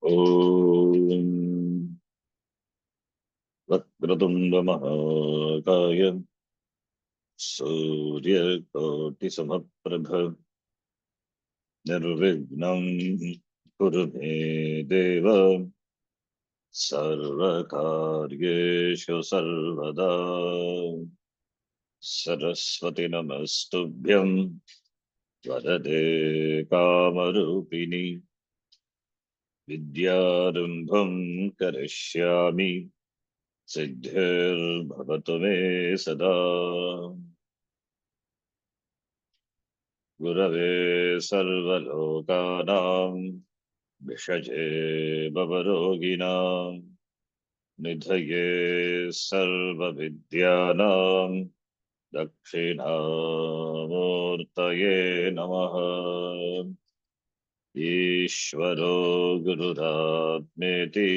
ॐ वक्रतुण्ड महाकाय सूर्यकोटिसमप्रभ निर्विघ्नं कुरु मे देव सर्वकार्येषु सर्वदा। सरस्वती नमस्तुभ्यं वरदे कामरूपिणि विद्यारम्भं करिष्यामि सिद्धिर्भवतु मे सदा। गुरवे सर्वलोकानां भिषजे भवरोगिणां निधये सर्वविद्यानां दक्षिणामूर्तये नमः। ईश्वरो गुरुरात्मेति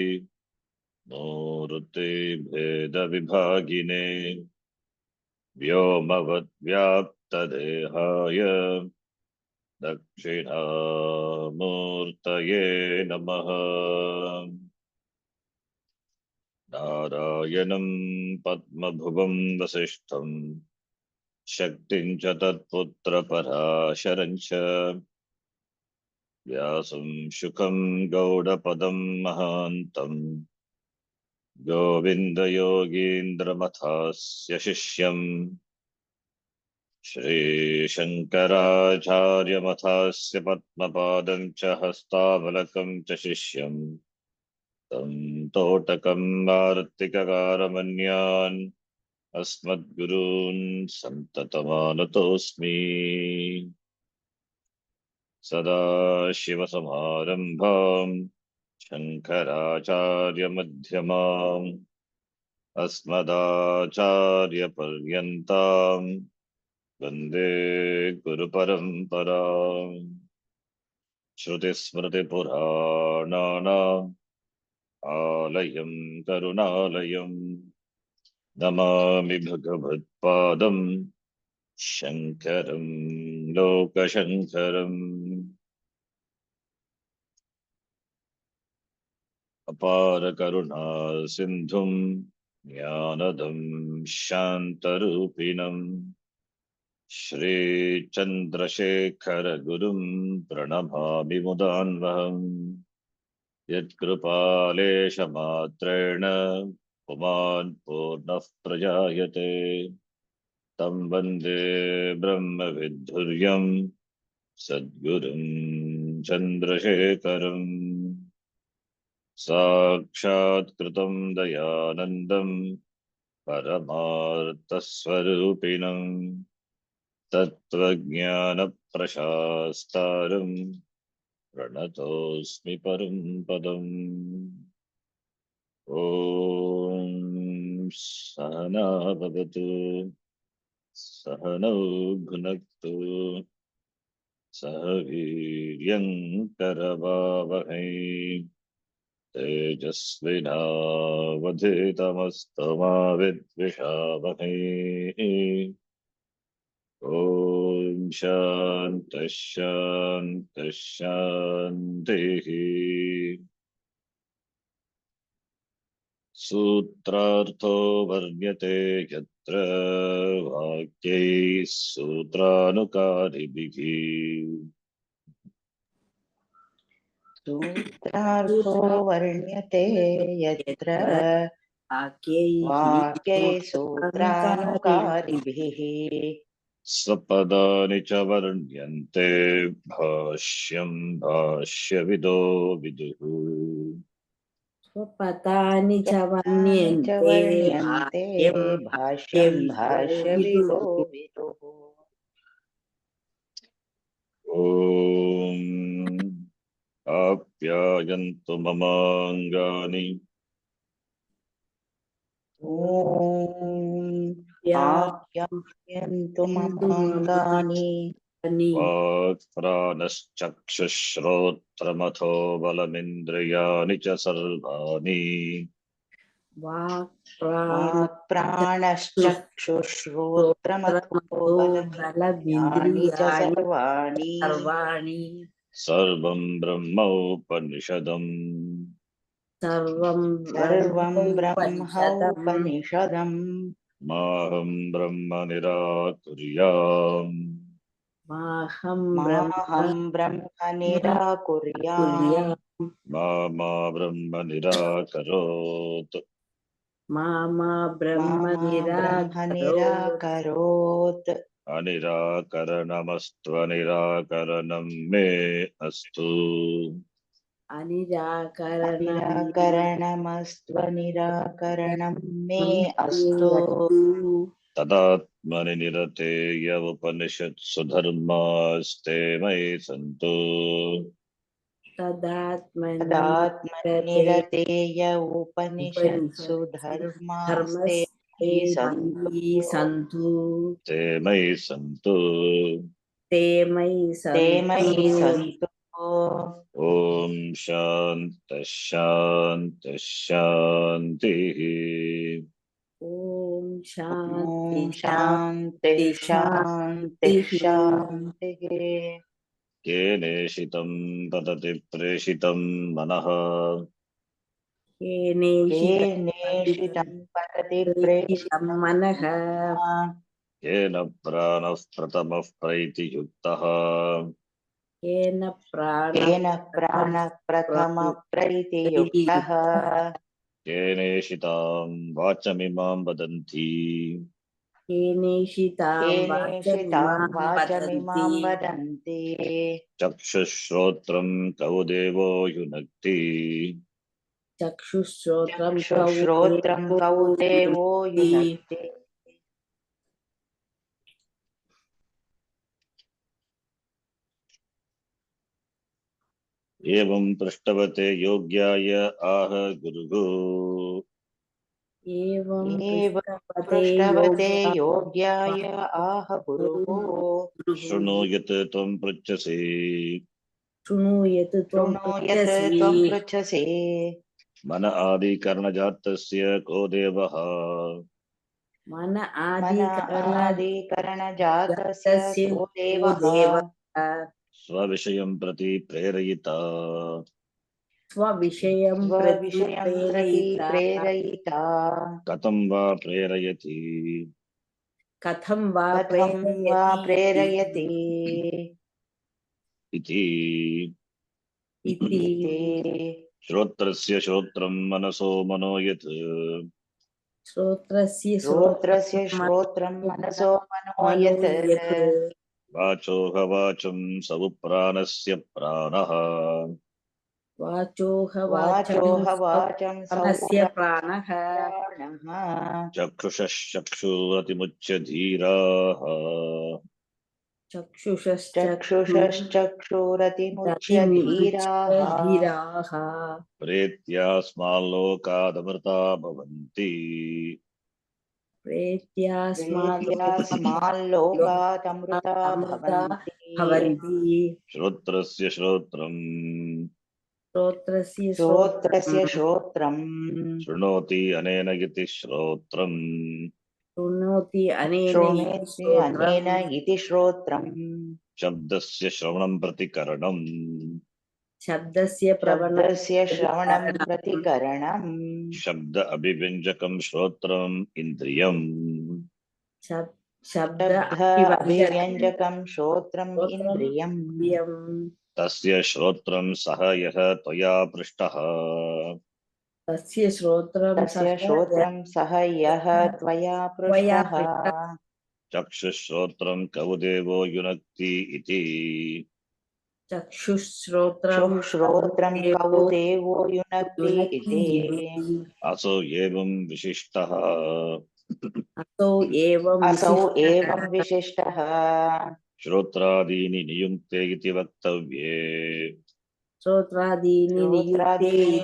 मूर्तिभेदविभागिने व्योमवद्व्याप्तदेहाय दक्षिणामूर्तये नमः। नारायणं पद्मभुवं वसिष्ठं शक्तिं च तत्पुत्रपराशरं च व्यासं शुकं गौडपदं महान्तं गोविन्दयोगीन्द्रमथास्य शिष्यम् श्रीशङ्कराचार्यमथास्य पद्मपादं च हस्तामलकं च शिष्यं तं तोटकं वार्तिककारमन्यान् अस्मद्गुरून् सन्ततमानतोऽस्मि। सदाशिवसमारम्भां शङ्कराचार्यमध्यमाम् अस्मदाचार्यपर्यन्तां वन्दे गुरुपरम्पराम्। श्रुतिस्मृतिपुराणानाम् आलयं करुणालयं नमामि भगवत्पादं शङ्करं लोकशङ्करम्। अपार करुणा सिन्धुं ज्ञानदं शान्तरूपिणं श्रीचन्द्रशेखर गुरुं प्रणमामि मुदान्वहम्। यत्कृपालेशमात्रेण पुमान् पूर्णः प्रजायते तं वन्दे ब्रह्मविद्धुर्यं सद्गुरुं चन्द्रशेखरम्। साक्षात्कृतं दयानन्दं परमार्थस्वरूपिणं तत्त्वज्ञानप्रशास्तारं प्रणतोऽस्मि परं पदम्। ॐ सहना भवतु सहनौ भुनक्तु सह वीर्यं करवावहै तेजस्विनावधीतमस्तु मा विद्विषावहै। ॐ शान्तिः शान्तिः शान्तिः। सूत्रार्थो वर्ण्यते यत्र वाक्यैः सूत्रानुकारिभिः सूत्रार्थो वर्ण्यते यत्र वाक्यै सूत्रानुकारिभिः स्वपदानि च वर्ण्यन्ते भाष्यं भाष्यविदो विदुः। स्वपदानि च वर्ण्यन्ते भाष्यं भाष्यविदो विदुः। ॐ आप्यायन्तु ममाङ्गानि आप्यायन्तु ममाङ्गानि वाक्प्राणश्चक्षुश्रोत्रमथो बलमिन्द्रियाणि च सर्वाणि वाक्प्राणश्चक्षुश्रोत्रमथो बलमिन्द्रियाणि च सर्वाणि सर्वं ब्रह्मोपनिषदम् सर्वं ब्रह्मोपनिषदम् ब्रह्मोपनिषदम् माहं ब्रह्म निराकुर्याम् माहं माहं ब्रह्म निराकुर्याम् मा ब्रह्म निराकरोत् मा ब्रह्म निराकरोत् निराकरोत् अनिराकरणमस्त्वनिराकरणं मे अस्तु निराकरणमस्त्वनिराकरणं मे अस्तु तदात्मनि निरतेय उपनिषत्सु धर्मास्ते मयि सन्तु तदात्मनिरतेय उपनिषत्सु धर्मास्ते सन्तु ते मयि सन्तु ते मयि ते मयि सन्तु सन्तु। ॐ शान्तिः शान्तिः शान्तिः ॐ ॐ शान्ति शान्तिः शान्तिः शान्तिः। केनेषितं तदति प्रेषितं मनः केनेषितं पतति प्रेषितं मनः येन प्राणः प्रथमः प्रैतियुक्तः येन येन प्राणः प्रथमः प्रैतियुक्तः केनेषितां वाचमिमां वदन्ति केनेषितां वाचमिमां वदन्ति चक्षुश्रोत्रं कौ देवो युनक्ति चक्षुश्रोत्रं कौ देवो युनक्ति। एवं पृष्ठवते योग्याय आह गुरुः एवं पृष्ठवते योग्याय आह गुरुः शृणुयत् त्वं पृच्छसि शृणुयत् त्वं पृच्छसि मन आदिकर्णजातस्य को देवः मन आदिकरणजातस्य को देवः स्वविषयं प्रति प्रेरयिता स्वविषयं प्रति प्रेरयिता कथं वा प्रेरयति कथं वा प्रेरयति इति श्रोत्रस्य श्रोत्रं मनसो मनो यत् श्रोत्रस्य श्रोत्रं मनसो मनो यत् वाचोह वाचं सवु प्राणस्य प्राणः वाचोह वाचं मनस्य प्राणः चक्षुषश्चक्षुरतिमुच्य धीराः चक्षुषश्चक्षुरतिमुच्य धीराः प्रेत्यास्माल्लोकादमृता भवन्ति प्रेत्यास्माल्लोकादमृता भवन्ति श्रोत्रस्य श्रोत्रम् श्रोत्रस्य श्रोत्रम् शृणोति अनेन इति श्रोत्रम् शृणोति अनेन इति श्रोत्रम् शब्दस्य श्रवणं प्रति करणम् शब्दस्य श्रवणं प्रति करणम् शब्द अभिव्यञ्जकं श्रोत्रम् इन्द्रियम् शब्द अभिव्यञ्जकं श्रोत्रम् इन्द्रियम् तस्य श्रोत्रं सह यः त्वया पृष्टः तस्य श्रोत्रं सह यः त्वया पृष्टः चक्षुश्रोत्रं कौ देवो युनक्ति इति चक्षुश्रोत्रं कौ देवो युनक्ति इति असौ एवं विशिष्टः असौ एवं विशिष्टः श्रोत्रादीनि नियुङ्क्ते इति वक्तव्ये श्रोत्रादीनि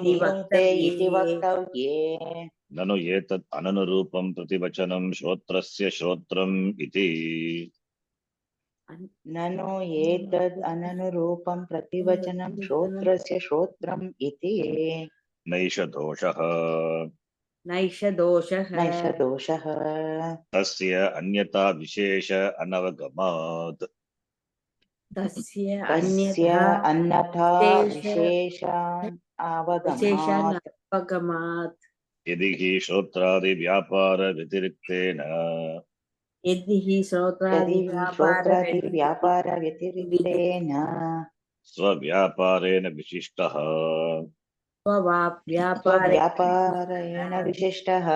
नियुक्ते इति वक्तव्ये ननु एतत् अननुरूपं प्रतिवचनं श्रोत्रस्य श्रोत्रम् इति ननु एतद् अननुरूपं प्रतिवचनं श्रोत्रस्य श्रोत्रम् इति नैष दोषः तस्य अन्यथा विशेष अनवगमात् तस्य तस्य अन्यथा विशेषान् विशेषान् अवगमात् अपगमात् यदि हि श्रोत्रादिव्यापार व्यतिरिक्तेन यदि हि यदि हि श्रोत्रादिव्यापारव्यतिरिक्तेन स्वव्यापारेण विशिष्टः स्वव्यापारेण विशिष्टः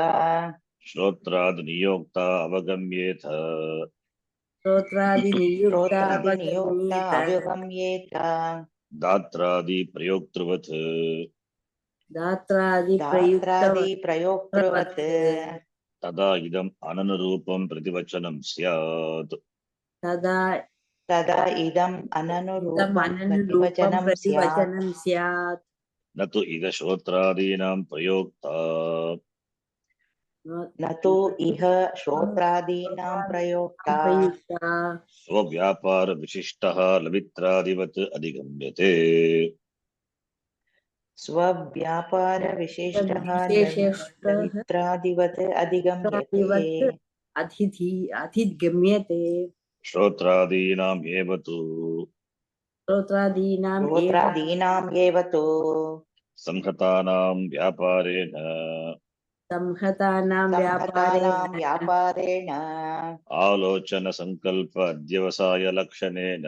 श्रोत्रादिनियोक्ता अवगम्येत श्रोत्रादिनियुक्ता श्रोत्रादिनियोक्ता अवगम्येत दात्रादिप्रयोक्तृवत् दात्रादिप्रयोक्तृवत् तदा इदम् अननुरूपं प्रतिवचनं स्यात् तदा इदम् अननुरूपं प्रतिवचनं स्यात् स्यात् न तु इह श्रोत्रादीनां प्रयोक्ता न तु इह श्रोत्रादीनां प्रयोक्ता स्वव्यापारविशिष्टः लवित्रादिवत् अधिगम्यते स्वव्यापारविशिष्टः लवित्रादिवत् अधिगम्यते अधिगम्यते श्रोत्रादीनाम् एव तु श्रोत्रादीनाम् एव तु संहतानां व्यापारेण संहतानां व्यापारेण आलोचनसङ्कल्प अध्यवसायलक्षणेन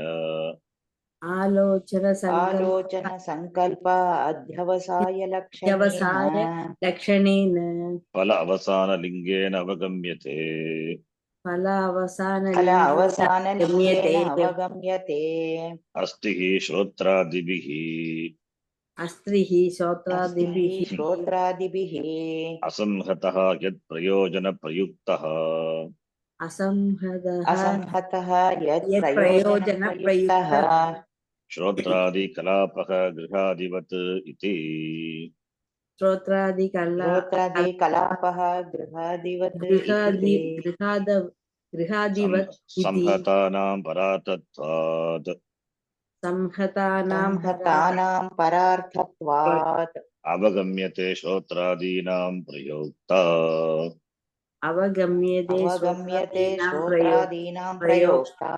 आलोचनसङ्कल्प अध्यवसायलक्षणेन फल अवसानलिङ्गेन अवगम्यते अवसानलिङ्गेन अवगम्यते अस्ति हि श्रोत्रादिभिः अस्त्रिः श्रोत्रादिभिः असंहतः यत्प्रयोजनप्रयुक्तः असंहतः यत् प्रयोजनप्रयुक्तः श्रोत्रादिकलापः गृहादिवत् इति श्रोत्रादिकलापः गृहादिवत् गृहादिवत् संहतानां परार्थत्वात् संहतानां परार्थत्वात् अवगम्यते श्रोत्रादीनां प्रयोक्ता अवगम्यते श्रोत्रादीनां प्रयोक्ता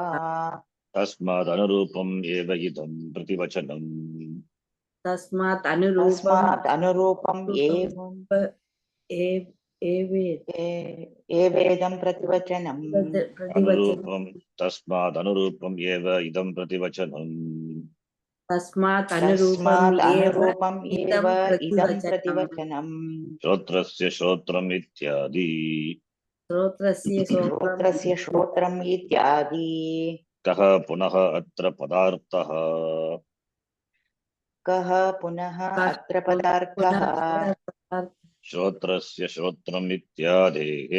तस्मादनुरूपम् एव इदं प्रतिवचनम् तस्मात् अनुरूपम् एवेदं प्रतिवचनम् अनुरूपं तस्मादनुरूपम् एव इदं प्रतिवचनम् तस्मात् अनुरूपम् एव इदं प्रतिवचनम् श्रोत्रस्य श्रोत्रम् इत्यादि श्रोत्रस्य श्रोत्रम् इत्यादि कः पुनः अत्र पदार्थः कः पुनः अत्र पदार्थः श्रोत्रस्य श्रोत्रम् इत्यादेः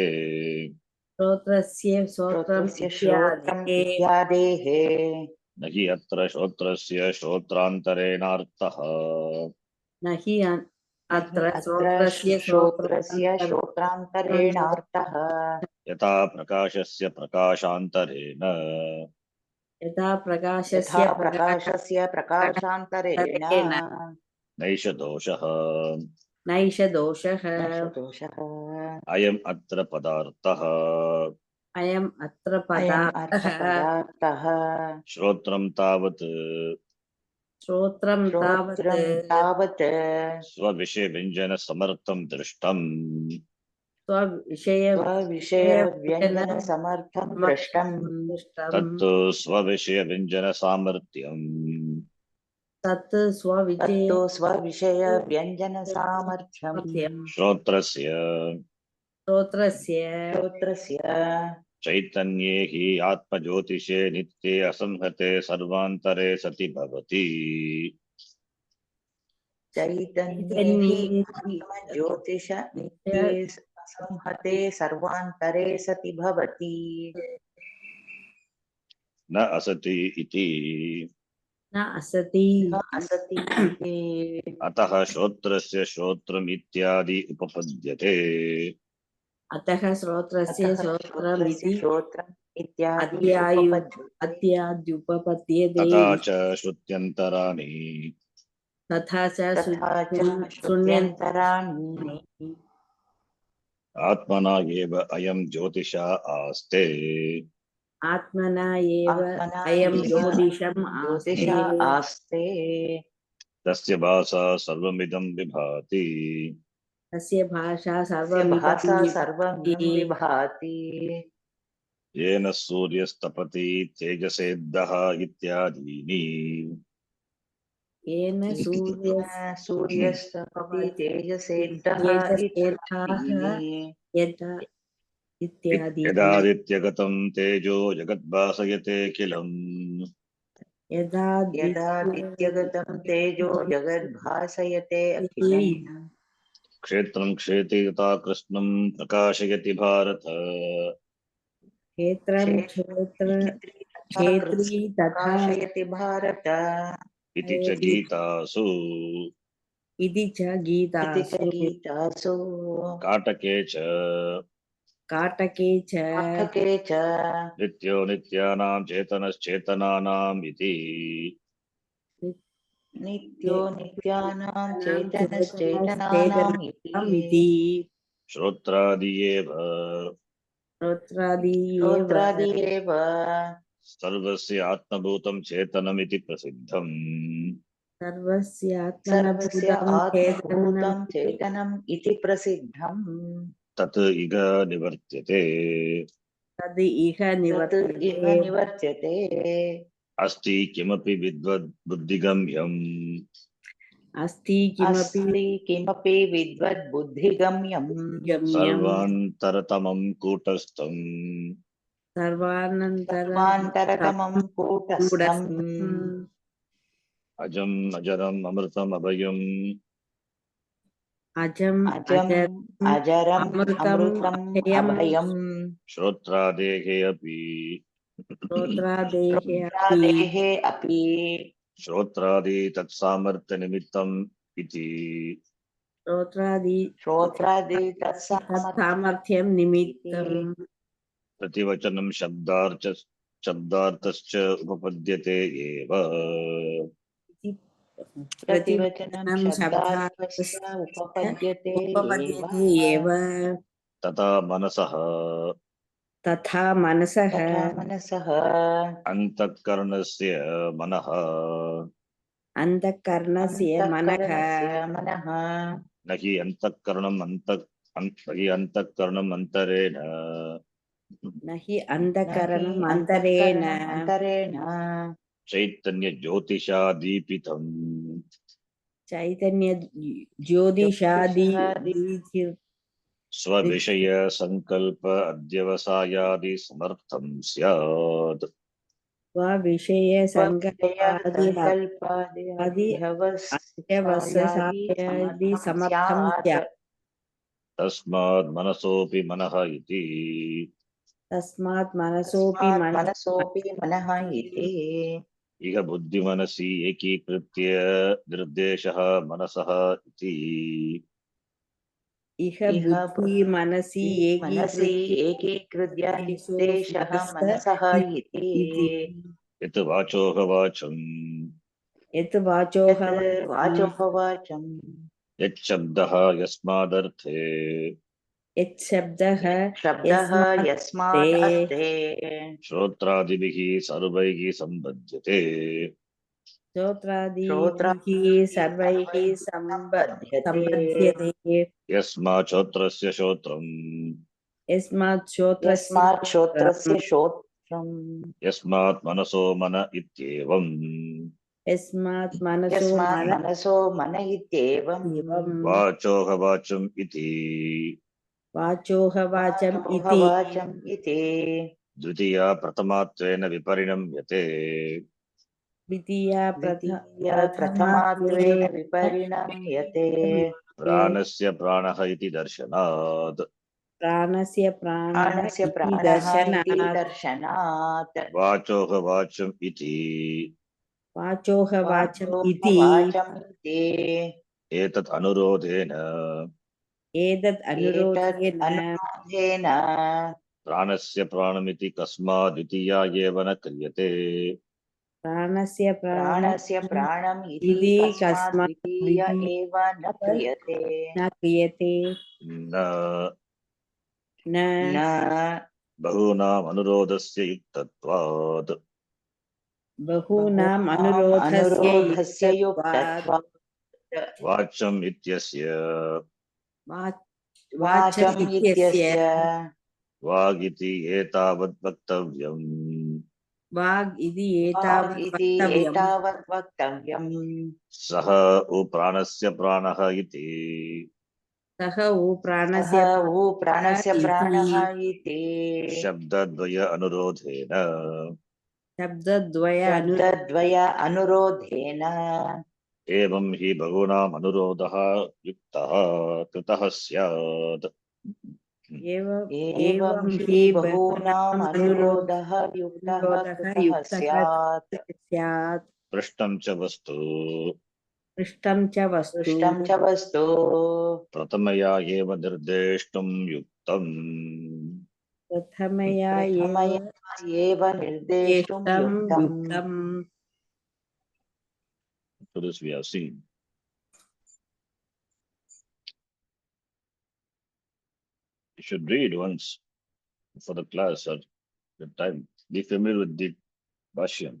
श्रोत्रस्य श्रोत्रम् इत्यादेः न हि अत्र श्रोत्रस्य श्रोत्रान्तरेणार्थः न हि अत्र श्रोत्रस्य श्रोत्रान्तरेणार्थः यथा प्रकाशस्य प्रकाशान्तरेण यथा प्रकाशस्य प्रकाशान्तरेण नैष दोषः नैष दोषः अयम् अत्र पदार्थः अयम् अत्र पदार्थः श्रोत्रं तावत् श्रोत्रं तावत् स्वविषयव्यञ्जनसमर्थं दृष्टम् स्वविषयव्यञ्जनसमर्थं दृष्टम् तत्तु स्वविषयव्यञ्जनसामर्थ्यम् तत्तु स्वविषयव्यञ्जनसामर्थ्यम् श्रोत्रस्य चैतन्ये हि आत्मज्योतिषे नित्ये असंहते सर्वान्तरे सति भवति चैतन्ये ज्योतिष नित्ये असंहते सर्वान्तरे सति भवति न असति इति न असति अतः श्रोत्रस्य श्रोत्रम् इत्यादि उपपद्यते अतः श्रोत्रस्य श्रोत्रमिति श्रोत्रम् अत्याद्युपपद्यते तथा च श्रुत्यन्तराणि तथा च शून्यन्तराणि आत्मना एव अयं ज्योतिषा आस्ते आत्मना एव आत्मना अयं एव ज्योतिषम् ज्योतिषा आस्ते आस्ते तस्य भासा सर्वमिदं विभाति तस्य भाषा तस्य सर्वमिदं भासा विभाति सर्वमिदं विभाति येन सूर्यस्तपति तेजसेद्धः इत्यादीनि येन सूर्यस्तपति तेजसेद्धः तेजसेताः इत्यादीनि यदा इत्यादीनि यदादित्यगतं तेजो जगद्भासयते किलम् यदादित्यगतं तेजो जगद्भासयते अखिलम् क्षेत्रं क्षेते यथा कृष्णं प्रकाशयति भारत क्षेत्रं क्षेत्री तथा प्रकाशयति भारत इति च गीतासु इति च इति च गीतासु गीतासु काटके च काटके च पाठके च नित्यो नित्यानां चेतनश्चेतनानाम् इति नित्यो नित्यानां चेतनश्चेतनानाम् चेतनश्चेतनानाम् इति श्रोत्रादि एव श्रोत्रादि एव श्रोत्रादि एव सर्वस्य आत्मभूतं चेतनमिति प्रसिद्धम् सर्वस्य सर्वस्य आत्मनभूतं आत्मभूतं चेतनम् इति प्रसिद्धम् तत् इह निवर्त्यते तद् इह तत् इह निवर्तते निवर्त्यते अस्ति किमपि विद्वद् बुद्धिगम्यम् अस्ति किमपि अस्ति किमपि विद्वद्बुद्धिगम्यम् गम्यं सर्वान्तरतमं कूटस्थम् सर्वान्तरतमं कूटस्थम् अजम् अजरम् अमृतम् अभयम् अजम् अजरम् अमृतम् अमृतम् अभयम् अभयम् श्रोत्रादेहे अपि श्रोत्रादेहे अपि श्रोत्रादेः अपि श्रोत्रादि तत्सामर्थ्यनिमित्तम् इति श्रोत्रादि तत्सामर्थ्यं निमित्तं प्रतिवचनं शब्दार्थश्च उपपद्यते एव प्रतिवचनं शब्दार्थस्य शब्दार्थस्य उपपद्यते एव तथा मनसः तथा मनसः अन्तःकरणस्य मनः अन्तःकरणस्य मनः मनः न हि अन्तःकरणम् अन्तरेण न हि अन्तःकरणम् अन्तरेण अन्तरेण चैतन्यज्योतिषा दीपितम् चैतन्य ज्योतिषादि स्वविषय संकल्प अध्यवसायादि समर्थं स्यात् विषय संकल्पादि अध्यवसायादि समर्थं स्यात् तस्मात् मनसोऽपि मनः इति तस्मात् मनसोऽपि मनः इति इह बुद्धिमनसि एकीकृत्य निर्देशः मनसः इति इह बुद्धि मनसि एकीकृत्य निर्देशः मनसः इति यत् वाचोह वाचम् यत् वाचोह वाचम् यच्छब्दः यस्मादर्थे यत् शब्दः यस्मादर्थे श्रोत्रादिभिः सर्वैः सम्बध्यते श्रोत्रादिभिः सर्वैः सम्बध्यते यस्मात् श्रोत्रस्य श्रोत्रम् यस्मात् श्रोत्रस्य श्रोत्रम् यस्मात् मनसो मन इत्येवम् यस्मात् मनसो मन इत्येवम् वाचोह वाचम् इति वाचोह वाचम् इति द्वितीया प्रथमात्वेन विपरिणम्यते द्वितीया प्रथमात्वेन विपरिणम्यते प्राणस्य प्राणः इति दर्शनात् प्राणस्य प्राणः इति दर्शनात् वाचोह वाचम् इति वाचोह वाचम् इति एतत् अनुरोधेन प्राणस्य प्राणमिति कस्मात् द्वितीया एव न क्रियते प्राणस्य प्राणम् इति कस्मात् द्वितीया एव न क्रियते न न बहूनाम् अनुरोधस्य युक्तत्वात् बहूनाम् बहूनाम् अनुरोधस्य अनुरोधस्य युक्तत्वात् युक्तत्वात् वाच्यम् इत्यस्य वाच्यम् वाचम् इत्यस्य इत्यस्य वागिति एतावत् वक्तव्यम्। वाग् इति वाग् एतावत् इति वक्तव्यम् एतावत् वक्तव्यम्। सः उ प्राणस्य प्राणः इति सः उ सः प्राणस्य ऊ प्राणस्य प्राणः इति इति शब्दद्वय अनुरोधेन शब्दद्वय शब्दद्वय अनुरोधेन एवं हि बहूनाम् अनुरोधः युक्तः कृतः स्यात्। एवं एवं हि बहूनाम् अनुरोधः युक्तः कृतः स्यात्। स्यात् पृष्टं च वस्तु पृष्टं च वस्तु पृष्टं च वस्तु प्रथमया एव निर्देष्टुं युक्तम्। प्रथमया प्रथमया एव निर्देष्टुं एष्टं युक्तम्। युक्तम् So this we have seen. You should read once for the class or the time. Be familiar with the Bhashyam.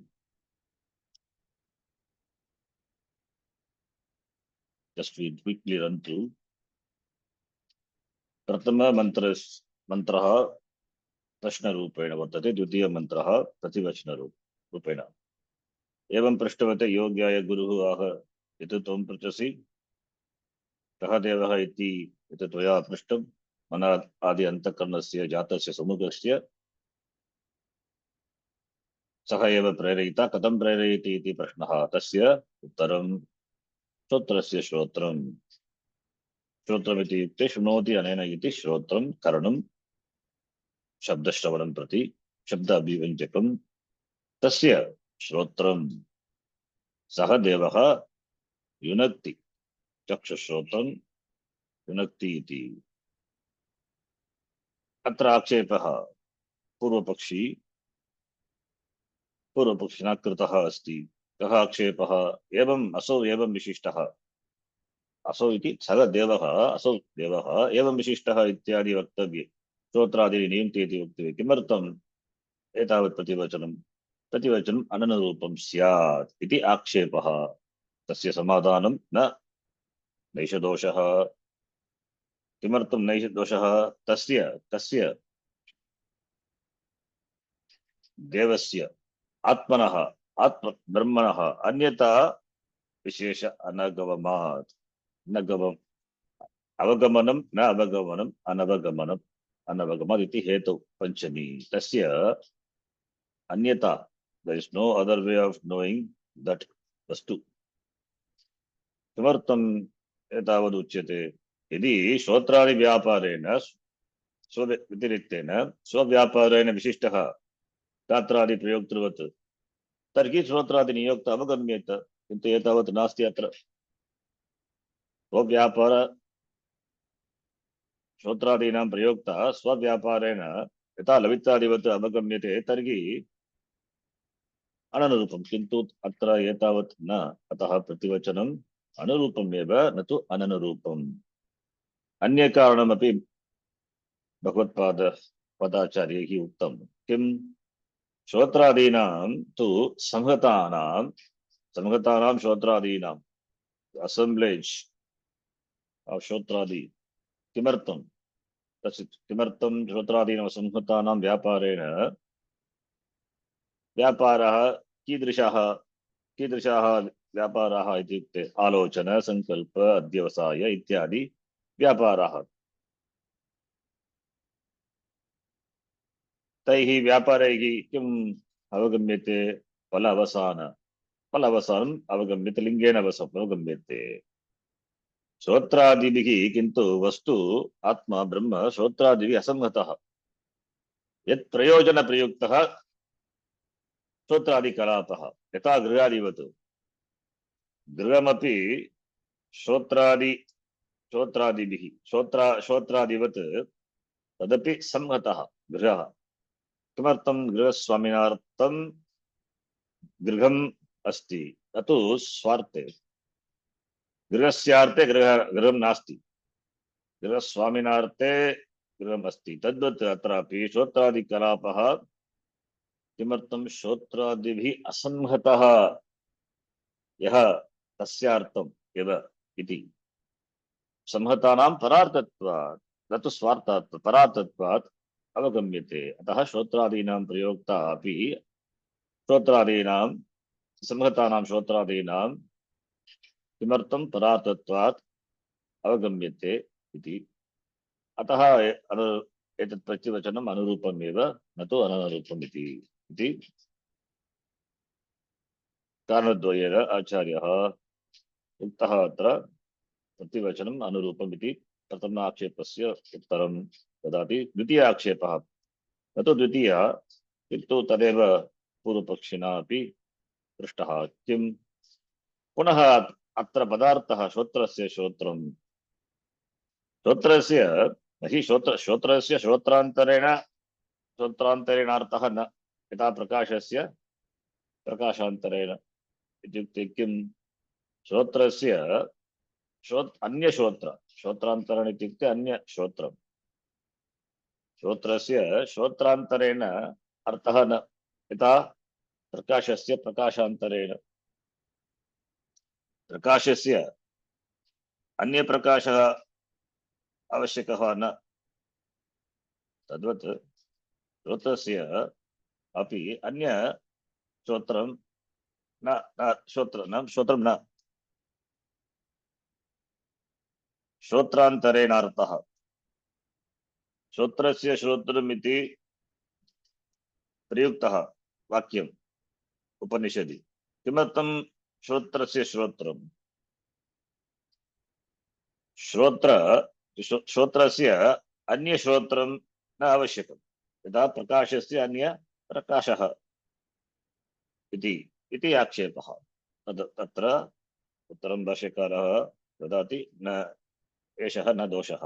Just we quickly run through. प्रथम मन्त्रः प्रश्नरूपेण वर्तते, द्वितीय मन्त्रः प्रतिवचनरूपेण। एवं पृष्टवते योग्याय गुरुः आह यत् त्वं पृच्छसि कः देवः इति यत् त्वया पृष्टं मन आदि अन्तःकरणस्य जातस्य समुखस्य सः एव प्रेरयिता कथं प्रेरयति इति प्रश्नः तस्य उत्तरं श्रोत्रस्य श्रोत्रम् श्रोत्रमिति युक्ते शृणोति अनेन इति श्रोत्रं करणं शब्दश्रवणं प्रति शब्द अभिव्यञ्जकं तस्य श्रोत्रं सः देवः युनक्ति चक्षुश्रोत्रं युनक्ति इति। अत्र आक्षेपः पूर्वपक्षिणा कृतः अस्ति। कः आक्षेपः? एवम् असौ एवं विशिष्टः असौ इति सः देवः असौ देवः एवं विशिष्टः इत्यादि वक्तव्ये श्रोत्रादीनि नियुङ्क्ते इति वक्तव्ये किमर्थम् एतावत् प्रतिवचनम् अननुरूपं स्यात् इति आक्षेपः। तस्य समाधानं न नैषदोषः। किमर्थं नैषदोषः? तस्य देवस्य आत्मनः आत्म ब्रह्मणः अन्यथा विशेष अनगमनात् नगमम् अवगमनं न अवगमनम् अनवगमनम् अनवगमत् इति हेतु पंचमी तस्य अन्यथा there is no other way of knowing that वस्तु। किमर्थम् एतावद् उच्यते? यदि श्रोत्रादि व्यापारेण स्वव्यतिरिक्तेन स्वव्यापारेण विशिष्टः गात्रादि प्रयोक्तृवत् तर्हि श्रोत्रादि नियोक्त अवगम्येत, किन्तु एतावत् नास्ति। अत्र स्वव्यापार श्रोत्रादीनां प्रयोक्ता स्वव्यापारेण यथा लवित्रादिवत् अवगम्यते तर्हि अननुरूपं, किन्तु अत्र एतावत् न। अतः प्रतिवचनम् अनुरूपम् एव न तु अननुरूपम्। अन्य कारणमपि भगवत्पादाचार्यैः उक्तं। किं? श्रोत्रादीनां तु संहतानां श्रोत्रादीनाम् असेम्ब्लेज् आफ् श्रोत्रादि किमर्थं किमर्थं श्रोत्रादीनां संहतानां व्यापारेण व्यापारः कीदृशाः व्यापाराः इत्युक्ते आलोचन संकल्प अध्यवसाय इत्यादि व्यापाराः। तैः व्यापारैः किम् अवगम्यते? फलावसानम् अवगम्यते, लिङ्गेन अवगम्यते श्रोत्रादिभिः। किन्तु वस्तु आत्मा ब्रह्म श्रोत्रादिभिः असंहतः। यत् प्रयोजन प्रयुक्तः श्रोत्रादिकलापः यथा गृहादिवत् गृहमपि श्रोत्रादिवत् तदपि संहतः गृहः। किमर्थं? गृहस्वामिनार्थं गृहम् अस्ति, न तु स्वार्थे। गृहस्यार्थे गृहं नास्ति, गृहस्वामिनार्थे गृहम् अस्ति तद्वत् अत्रापि श्रोत्रादिकलापः किमर्थं श्रोत्रादिभिः असंहतः यः तस्यार्थम् एव इति संहतानां परार्थत्वात् न तु स्वार्थात् परार्थत्वात् अवगम्यते अतः श्रोत्रादीनां प्रयोक्ता अपि श्रोत्रादीनां संहतानां श्रोत्रादीनां किमर्थं परार्थत्वात् अवगम्यते इति अतः एतत् प्रतिवचनम् अनुरूपमेव न तु अननुरूपम् इति कारणद्वयेन आचार्यः उक्तः अत्र प्रतिवचनम् अनुरूपम् इति प्रथमाक्षेपस्य उत्तरं ददाति द्वितीयाक्षेपः न तु द्वितीयः किन्तु तदेव पूर्वपक्षिणा अपि पृष्टः किं पुनः अत्र पदार्थः श्रोत्रस्य श्रोत्रं श्रोत्रस्य हि श्रोत्रस्य श्रोत्रान्तरेणार्थः न यथा प्रकाशस्य प्रकाशान्तरेण इत्युक्ते किं श्रोत्रस्य श्रोत्रान्तरेण इत्युक्ते अन्यश्रोत्रं श्रोत्रस्य श्रोत्रान्तरेण अर्थः न यथा प्रकाशस्य प्रकाशान्तरेण प्रकाशस्य अन्यप्रकाशः आवश्यकः न तद्वत् श्रोत्रस्य अपि अन्य श्रोत्रं न श्रोत्रं न श्रोत्रान्तरेणार्थः श्रोत्रस्य श्रोत्रमिति प्रयुक्तः वाक्यम् उपनिषदि किमर्थं श्रोत्रस्य श्रोत्रं श्रोत्रस्य अन्य श्रोत्रं न आवश्यकं यथा प्रकाशस्य अन्य प्रकाशः इति आक्षेपः तत्र उत्तरं भाष्यकारः ददाति न एषः न दोषः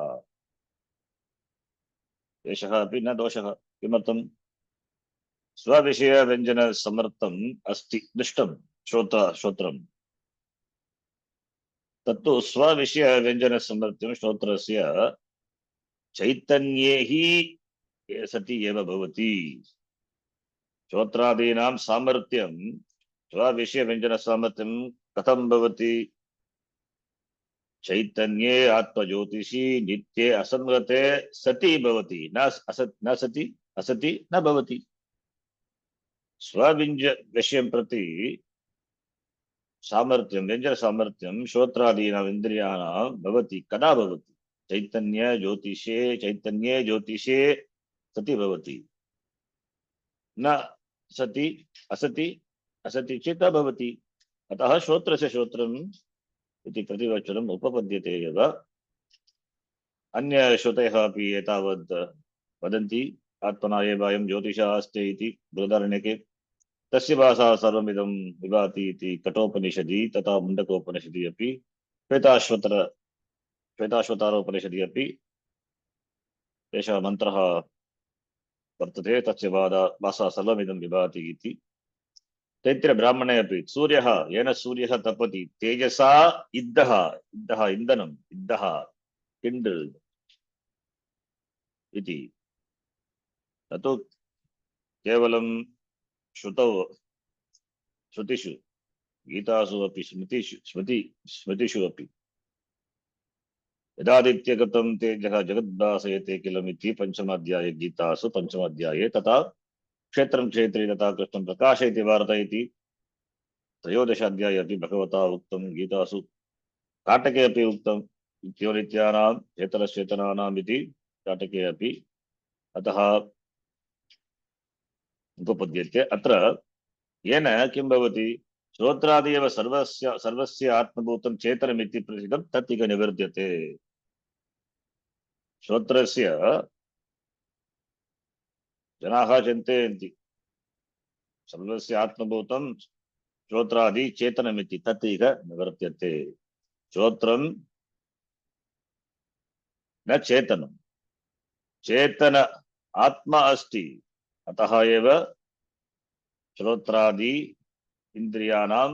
एषः अपि न दोषः किमर्थं स्वविषयव्यञ्जनसमर्थम् अस्ति दृष्टं श्रोत्रं तत्तु स्वविषयव्यञ्जनसमर्थ्यं श्रोत्रस्य चैतन्ये हि सति एव भवति श्रोत्रादीनां सामर्थ्यं स्वविषयव्यञ्जनसामर्थ्यं कथं भवति चैतन्ये आत्मज्योतिषी नित्ये असंगते सति भवति न सति असति न भवति स्वविंज विषयं प्रति सामर्थ्यं व्यंजन सामर्थ्यं श्रोत्रादीनां इन्द्रियाणां भवति कदा भवति चैतन्ये ज्योतिषे सति भवति न सति असति चेत् भवति अतः श्रोत्रस्य श्रोत्रम् इति प्रतिवचनम् उपपद्यते एव अन्य श्रुतयः अपि एतावत् वदन्ति आत्मना एव अयं ज्योतिषः अस्ति इति बृहदारण्यके तस्य भाषा सर्वमिदं विभाति इति कठोपनिषदि तथा मुण्डकोपनिषदि अपि श्वेताश्वतारोपनिषदि अपि एषः मन्त्रः वर्तते तस्य भाषा सर्वमिदं विभाति इति तैत्तिरीय ब्राह्मणे अपि सूर्यः येन सूर्यः तपति तेजसा इन्धनं किण्डल् इति न तु केवलं श्रुतिषु गीतासु अपि स्मृतिषु अपि यदादित्यगतं तेजः जगद्भासयते किलमिति पंचमाध्याये गीतासु पंचमाध्याये तथा क्षेत्रं क्षेत्री तथा कृष्णं प्रकाशयति भारत इति त्रयोदशाध्याये अपि भगवता उक्तं गीतासु काटके अपि उक्तं नित्योनित्यानां चेतनश्चेतनानाम् इति काटके अपि अतः उपपद्यते अत्र येन किं भवति श्रोत्रादि एव सर्वस्य आत्मभूतं चेतनमिति प्रसिद्धं तत् इह निवर्त्यते श्रोत्रस्य जनाः चिन्तयन्ति सर्वस्य आत्मभूतं श्रोत्रादि चेतनमिति तत् इह निवर्त्यते श्रोत्रं न चेतनं चेतन आत्मा अस्ति अतः एव श्रोत्रादि इन्द्रियाणां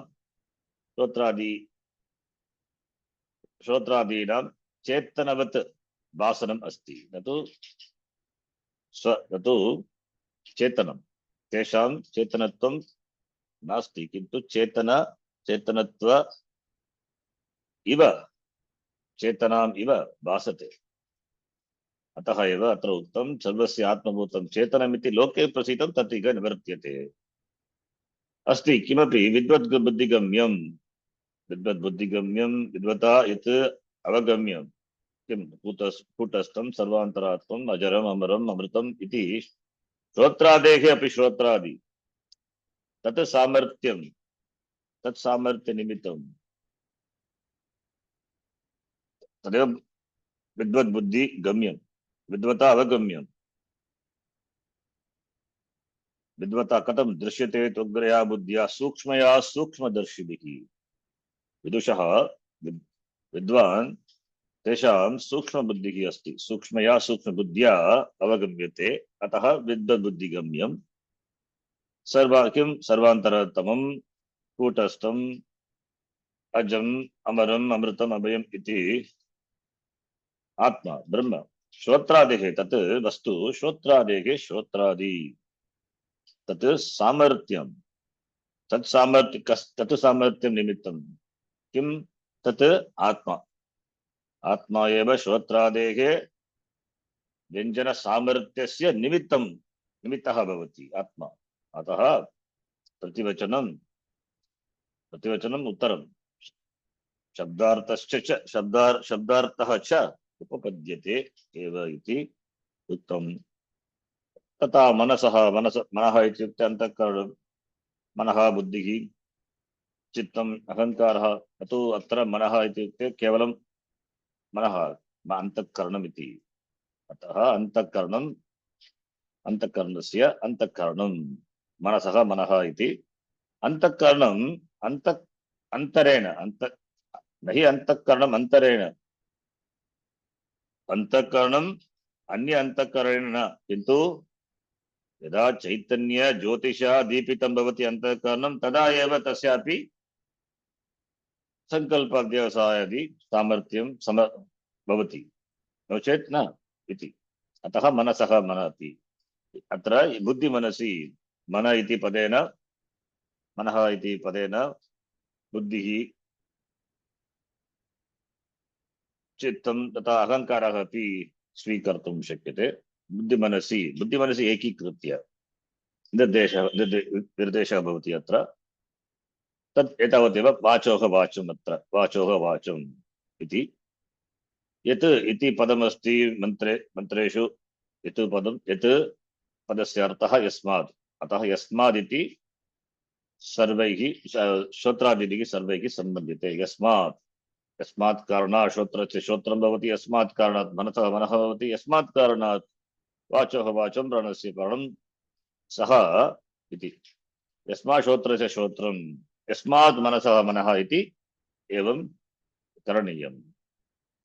श्रोत्रादीनां चेतनवत् भासनम् अस्ति न तु तत्तु चेतनं तेषां चेतनत्वं नास्ति किन्तु चेतनत्व इव चेतनाम् इव भासते अतः एव अत्र उक्तं सर्वस्य आत्मभूतं चेतनमिति लोके प्रसिद्धं तत् इह निवर्त्यते अस्ति किमपि विद्वद्बुद्धिगम्यं विद्वता यत् अवगम्यं किं कूटस्थं सर्वान्तरात्मम् अजरम् अमरम् अमृतम् इति श्रोत्रादेः अपि श्रोत्रादि तत् सामर्थ्यनिमित्तं तदेव विद्वद्बुद्धिगम्यं विद्वता अवगम्यं विद्वता कथं दृश्यते त्वग्रया बुद्ध्या सूक्ष्मया सूक्ष्मदर्शिभिः विदुषः विद्वान् तेषां सूक्ष्मबुद्धिः अस्ति सूक्ष्मया सूक्ष्मबुद्ध्या अवगम्यते अतः विद्वद्बुद्धिगम्यं सर्वान्तरतमं कूटस्थम् अजम् अमरम् अमृतम् अभयम् इति आत्मा ब्रह्म श्रोत्रादेः तत् वस्तु श्रोत्रादेः श्रोत्रादि तत् सामर्थ्यं तत् सामर्थ्यं निमित्तं किं तत् आत्मा एव श्रोत्रादेः व्यञ्जन सामर्थ्यस्य निमित्तः भवति आत्मा अतः प्रतिवचनम् उत्तरं शब्दार्थः च उपपद्यते एव इति उक्तम् तथा मनः इत्युक्ते अन्तःकरणं मनः बुद्धिः चित्तम् अहङ्कारः अतो अत्र मनः इत्युक्ते केवलं मनः अन्तःकरणम् इति अतः अन्तःकरणस्य अन्तःकरणं मनसः मनः इति अन्तःकरणम् अन्तरेण न हि अन्तःकरणम् अन्तरेण अन्तःकरणम् अन्य अन्तःकरणेन न किन्तु यदा चैतन्य ज्योतिषा दीपितं भवति अन्तःकरणं तदा एव तस्यापि संकल्पव्यवसायादि सामर्थ्यं भवति नो चेत् न इति अतः मनसः मनः इति अत्र बुद्धिमनसि मनः इति पदेन बुद्धिः चित्तं तथा अहङ्कारः अपि स्वीकर्तुं शक्यते बुद्धिमनसि एकीकृत्य निर्देशः भवति अत्र तत् एतावदेव वाचोः वाचम् इति यत् इति पदमस्ति मन्त्रेषु यत् पदस्य अर्थः यस्मात् अतः यस्मादिति सर्वैः श्रोत्रादिभिः सर्वैः सम्बध्यते यस्मात् कारणात् श्रोत्रस्य श्रोत्रं भवति यस्मात् कारणात् मनसः मनः भवति यस्मात् कारणात् वाचोः वाचं प्राणस्य प्राणं सः इति यस्मात् श्रोत्रस्य श्रोत्रं यस्मात् मनसः मनः इति एवं करणीयं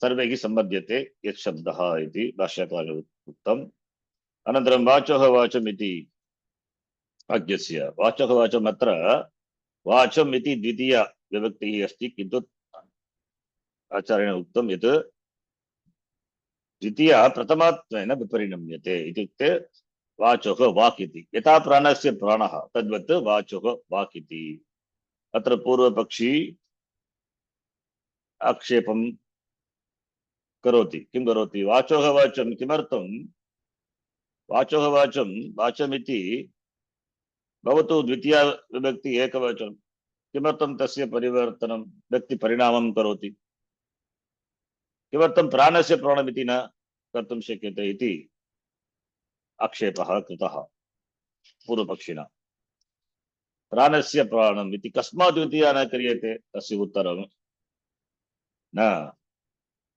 सर्वैः सम्बध्यते यत् शब्दः इति भाष्यकारेण उक्तम् अनन्तरं वाचोः वाचम् इति वाक्यस्य वाचोः वाचम् अत्र वाचम् इति द्वितीया विभक्तिः अस्ति किन्तु आचार्येण उक्तं यत् द्वितीया प्रथमात्वेन विपरिणम्यते इत्युक्ते वाचोः वाक् इति यथा प्राणस्य प्राणः तद्वत् वाचोः वाक् इति अत्र पूर्वपक्षी आक्षेपं करोति किं करोति वाचोः वाचं किमर्थं वाचोः वाचमिति भवतु द्वितीया विभक्ति एकवचनं किमर्थं तस्य परिवर्तनं व्यक्तिपरिणामं करोति किमर्थं प्राणस्य प्राणमिति न कर्तुं शक्यते इति आक्षेपः कृतः पूर्वपक्षिणा प्राणस्य प्राणम् इति कस्मात् द्वितीया न क्रियते तस्य उत्तरं न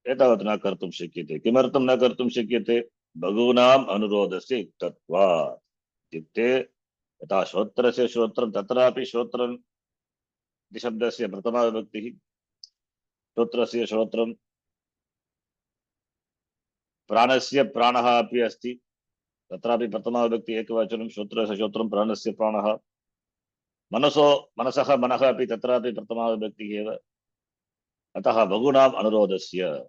एतावत् न कर्तुं शक्यते किमर्थं न कर्तुं शक्यते बहूनाम् अनुरोधस्य युक्तत्वात् इत्युक्ते यथा श्रोत्रस्य श्रोत्रं तत्रापि श्रोत्रम् इति शब्दस्य प्रथमा विभक्तिः श्रोत्रस्य श्रोत्रं प्राणस्य प्राणः अपि अस्ति तत्रापि प्रथमा विभक्ति एकवचनं श्रोत्रस्य श्रोत्रं प्राणस्य प्राणः मनसः मनः अपि तत्रापि प्रथमा विभक्तिः एव अतः बहूनाम् अनुरोधस्य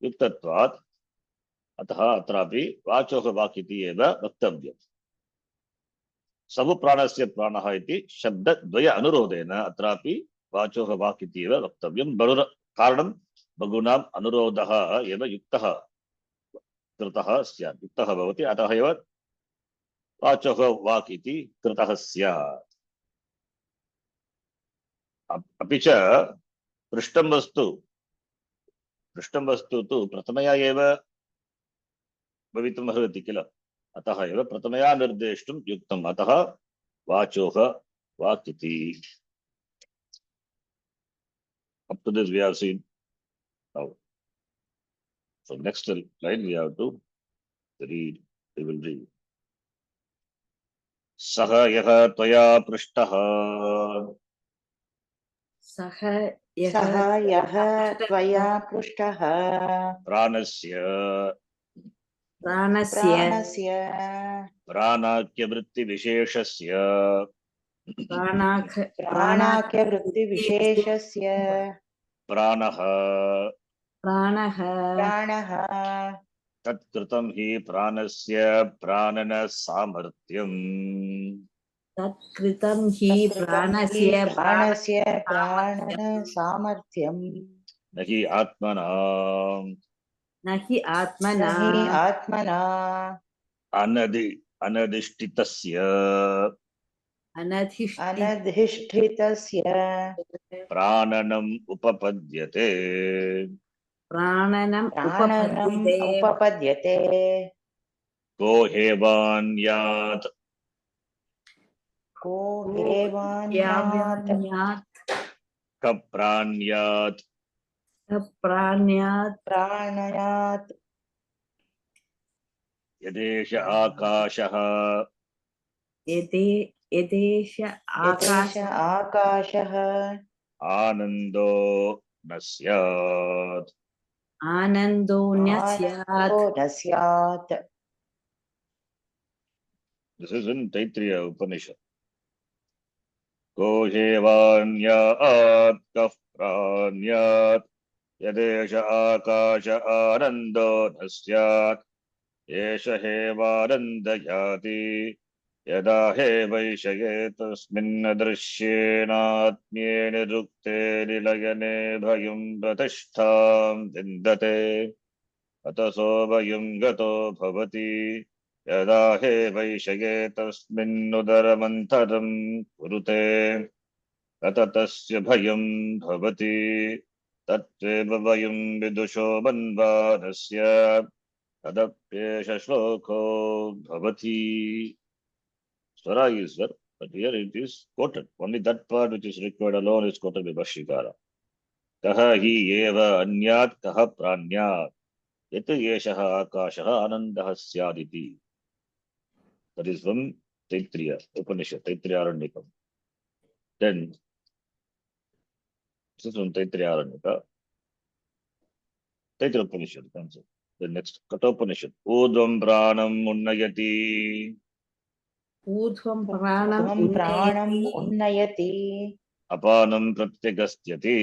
युक्तत्वात् अतः अत्रापि वाचोः वाक् इति एव वक्तव्यम्। सवुप्राणस्य प्राणः इति शब्दद्वय अनुरोधेन अत्रापि वाचोः वाक् इति एव वक्तव्यं। कारणं बहुनाम् अनुरोधः एव युक्तः कृतः स्यात्, युक्तः भवति, अतः एव वाचोः वाक् इति कृतः स्यात्। अपि च पृष्ठं वस्तु तु प्रथमया एव भवितुम् अर्हति किल, अतः एव प्रथमया निर्देष्टुं युक्तम्, अतः वाचोः वाक् इति। Up to this we have seen now. So next line we have to read. We will read. सह यः त्वया पृष्टः सः सः यः त्वया पृष्टः प्राणस्य प्राणस्य प्राणाख्यवृत्तिविशेषस्य प्राणाख्यवृत्तिविशेषस्य प्राणः प्राणः तत्कृतं हि प्राणस्य प्राणन सामर्थ्यम् तत्कृतं हि प्राणस्य प्राणन सामर्थ्यम् न हि आत्मना न हि आत्मना अनधिष्ठितस्य अनधिष्ठितस्य प्राणनम् उपपद्यते प्राणनम् उपपद्यते को हेवान्यात् को हेवान्यात् कप्राण्यात् प्राणयात् यदेश आकाशः यदेश आकाशः आनन्दो न स्यात् आनन्दो न स्यात्। This is in Taittiriya Upanishad. को हेवान्यात् कः प्राण्यात् यदेश आकाश आनन्दो न स्यात् एष हेवानन्दयाति यदा हे वैषये तस्मिन् दृश्येनात्म्ये निरुक्ते निलयने भयं प्रतिष्ठां विन्दते अतसो भयं गतो भवति यदा हे वैषये तस्मिन्नुदरमन्तरं कुरुते तत तस्य भयं भवति तत्त्वेव वयं विदुषो मन्वानस्य तदप्येष श्लोको भवति. Swara is there, but here it is quoted. Only that part which is required alone is quoted by Bhashyakara. Kaha hi eva anyat kaha pranyat yat yeshaha akashaha anandaha syaditi. That is from Taittiriya Upanishad, Taittiriya Aranyakam. Then, this is from Taittiriya Aranyaka. Taittiriya Upanishad comes. The next Kathopanishad. Udvam pranam unnayati. ऊर्ध्वं प्राणम् उन्नयति अपानं प्रत्यगस्त्यति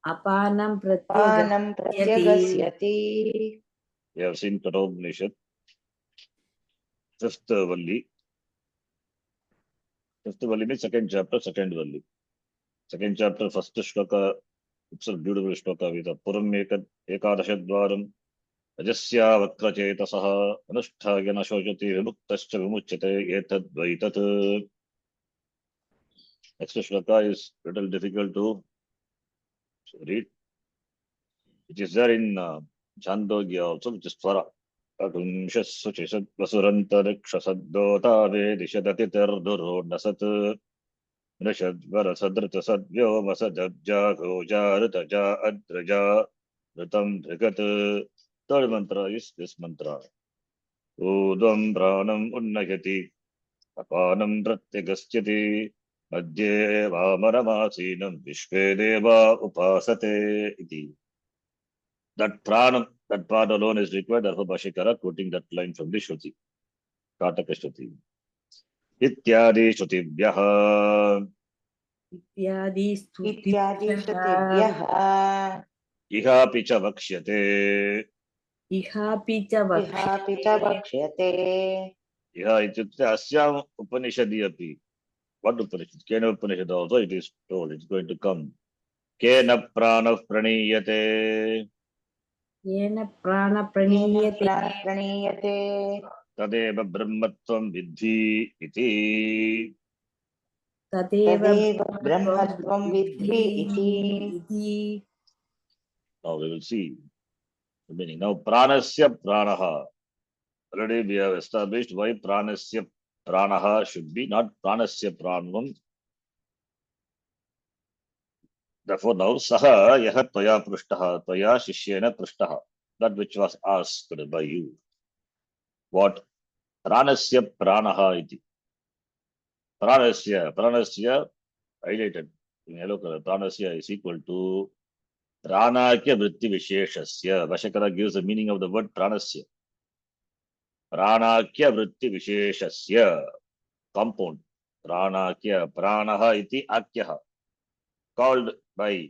अपानं प्रत्यगस्यति. We have seen Kathopanishad, fifth Valli. Fifth Valli means second chapter, second Valli. Second chapter, first shloka, it's a beautiful shloka with a Puram ekadashadvaram Ajasya vakrachetasaha anusthayana shojati vimuktascha vimuchyate etadvaitat. Next shloka is little difficult to read, which is there in Chandogya also, which is Swara. Agunshassuchisad vasurantarikshasad vedishadatirduro nasat nishadvarasadritasadvyo masadabjagojaritaja adraja ritam dhigat. Third mantra is this mantra. Udvam pranam unnayati apanam pratyagashyati madhye vamaramasinam vishve deva upasate iti. That pranam, that part alone is required, therefore Bhashyakara quoting that line from the Shruti, Kataka Shruti. Ityadi Shrutibhyaha इत्यादि स्तुतिभ्यः Iha picha vakshyate इहापि च इहापि च वक्ष्यते वक्ष्यते इह इत्युक्ते अस्याम् उपनिषदि अपि. What Upanishad? Kena Upanishad also it is told, it's going to come. Kena prana praniyate येन येन प्राणप्रणीयते प्रणीयते तदेव ब्रह्मत्वं विद्धि इति. तदेव तदेव ब्रह्मत्वं ब्रह्मत्वं विद्धि विद्धि इति. इति. Now we will see the meaning. Now pranasya pranaha. Already we have established why pranasya pranaha should be not pranasya pranvam. Therefore now saha yaha tvaya prishtaha, tvaya shishyena prishtaha. That which was asked by you. What? Pranasya pranaha iti. Pranasya highlighted in yellow color. Pranasya is equal to pranakya vritti visheshasya. Vashakara gives the meaning of the word pranasya. Pranakya vritti visheshasya. Compound. Pranakya. Pranaha iti akyaha. Called by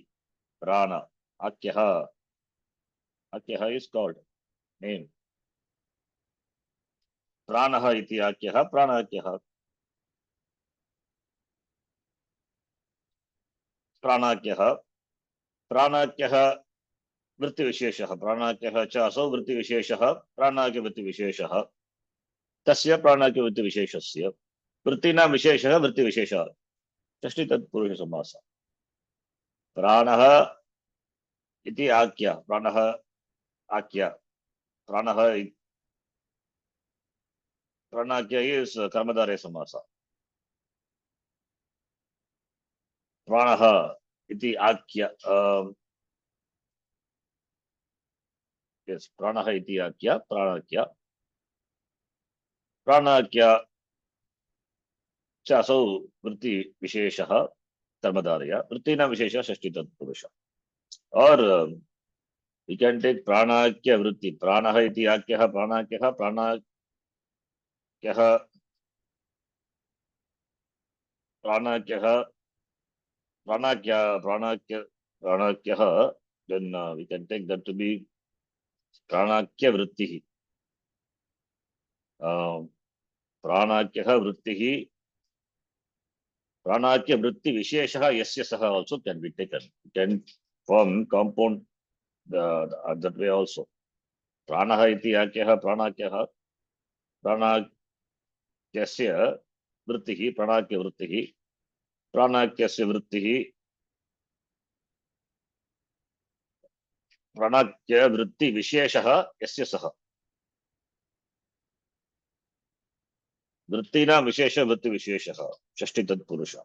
prana. Akyaha. Akyaha is called. Name. Pranaha iti akyaha. Pranakyaha. Pranakyaha. Pranakyaha वृत्तिविशेषः. प्राणाख्यः च असौ वृत्तिविशेषः. प्राणाख्य वृत्तिविशेषः. तस्य प्राणाख्य वृत्तिविशेषस्य वृत्तीनां विशेषः वृत्तिविशेषः. षष्ठी तत्पुरुषसमासः. प्राणः इति आख्य. प्राणः आख्य. प्राणः प्राणाख्य is कर्मधारय समासः. प्राणः इति आख्य. yes, प्राणः इति आख्य. प्राणाख्य. प्राणाख्य च असौ वृत्तिविशेषः कर्मधारय. वृत्तीनां विशेषः षष्ठी तत्पुरुषः. और we can take प्राणाख्य वृत्ति. प्राणः इति आख्यः. प्राणाख्यः. प्राणाख्यः. प्राणाख्यः. प्राणाख्यः. Then we can take that to be प्राणाख्य वृत्तिः. प्राणाख्यः वृत्तिः. प्राणाख्य वृत्ति विशेषः यस्य सः also can be taken. Can form compound that way also. प्राणः इति आख्यः. प्राणाख्यः. प्राणाख्यस्य वृत्तिः. प्राणाख्य वृत्तिः. प्राणाख्यस्य वृत्तिः. प्राणाख्य वृत्ति विशेषः यस्य सः. वृत्तीनां विशेष वृत्ति विशेषः षष्ठी तत्पुरुषः.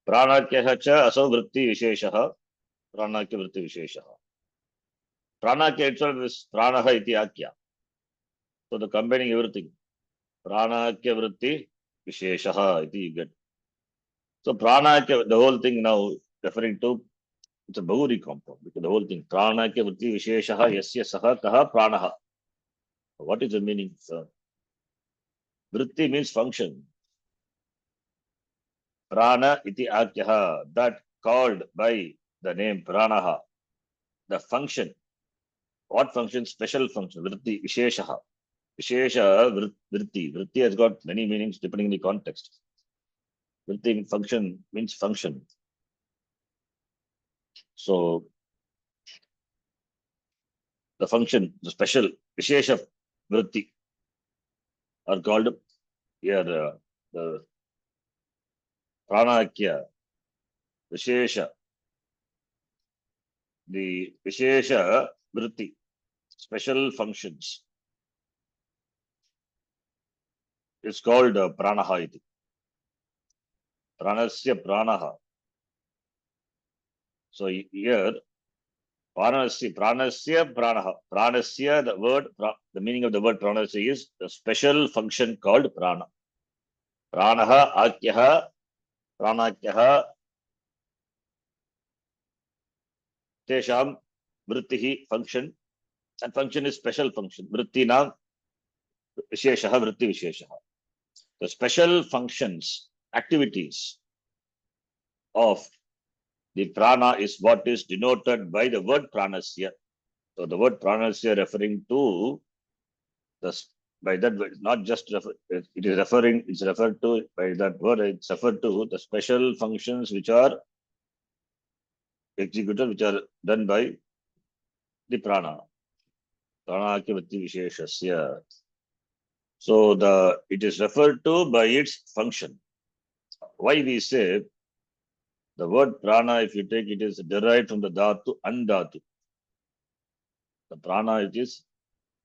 प्राणाख्यः च असौ वृत्ति विशेषः. प्राणाख्य वृत्ति विशेषः. प्राणाख्य itself is प्राणः इति आख्य. So the combining everything. प्राणाख्य वृत्ति विशेषः इति you get. So प्राणाख्य, the whole thing now referring to, it's a Bahuri compound. Because the whole thing प्राणाख्य वृत्ति विशेषः यस्य सः कः प्राणः. What is the meaning, sir? Vritti means function. Prana iti akyaha, that called by the name pranaha. The function. What function? Special function. Vritti, visheshaha. Vishesha vritti. Vritti has got many meanings depending on the context. Vritti function means function. So the function, the special vishesha vritti are called here the pranakya vishesha. The vishesha vritti, special functions, is called pranaha iti. Pranasya pranaha. So here pranasya pranaha. Pranasya, the word, the meaning of the word pranasya is the special function called prana. Pranaha akyaha. Pranakyaha. Tesham vrittihi, function, and function is special function. Vrittinam visheshaha, vritti visheshaha. The special functions, activities of the prana is what is denoted by the word pranasya. So the word pranasya referring to the by that word, not just it is referring, it's referred to by that word, it's referred to the special functions which are executed, which are done by the prana. Pranakya vritti visheshasya. So it is referred to by its function. Why we say the word prana, if you take it, is derived from the dhatu andhatu. The prana, it is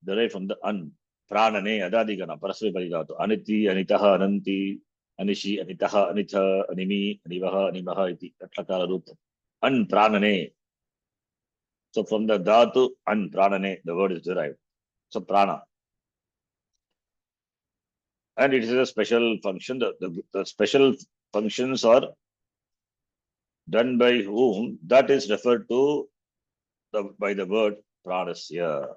derived from the an. Pranane adadigana parasmai paridhatu. Aniti, anitaha, ananti, anishi, anitaha, anitha, animi, anivaha, animaha iti. Tatlakara rupa. An pranane. So from the dhatu an pranane, the word is derived. So prana. And it is a special function. The special functions are done by whom? That is referred to by the word pranasya.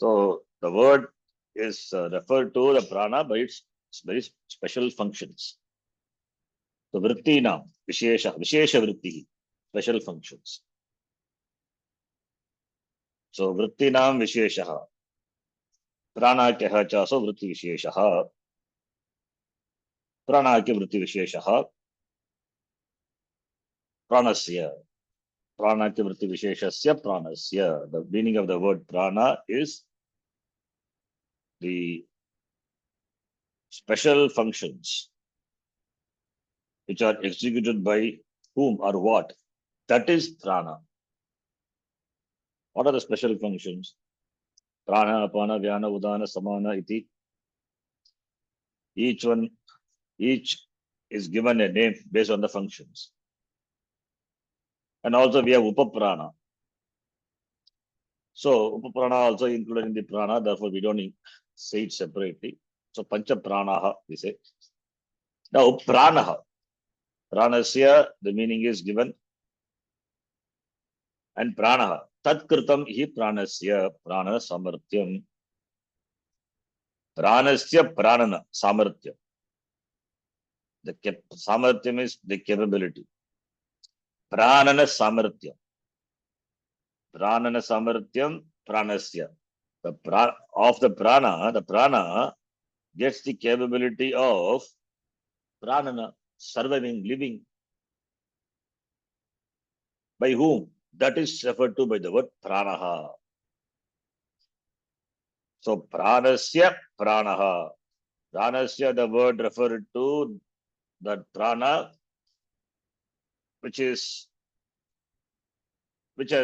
So the word is referred to the prana by its very special functions. So vritti nam, vishesha vritti, special functions. So vritti nam vishesha, pranakya cha so vritti vishesha, pranakya vritti vishesha, pranasya. Pranakya vritti visheshasya pranasya. The meaning of the word prana is the special functions which are executed by whom or what. That is prana. What are the special functions? Prana, apana, vyana, udana, samana, iti. Each is given a name based on the functions. And also we have upaprana. So upaprana also included in the prana, therefore we don't say it separately. So pancha pranaha, we say. Now pranaha. Pranasya, the meaning is given. And pranaha. Tat kritam hi pranasya, prana samarthyam. Pranasya pranana, samarthyam. The samarthyam is the capability. Pranana samarthyam. Pranana samarthyam, pranasya. Of the prana gets the capability of pranana, surviving, living. By whom? That is referred to by the word pranaha. So pranasya pranaha. Pranasya, the word referred to that prana which has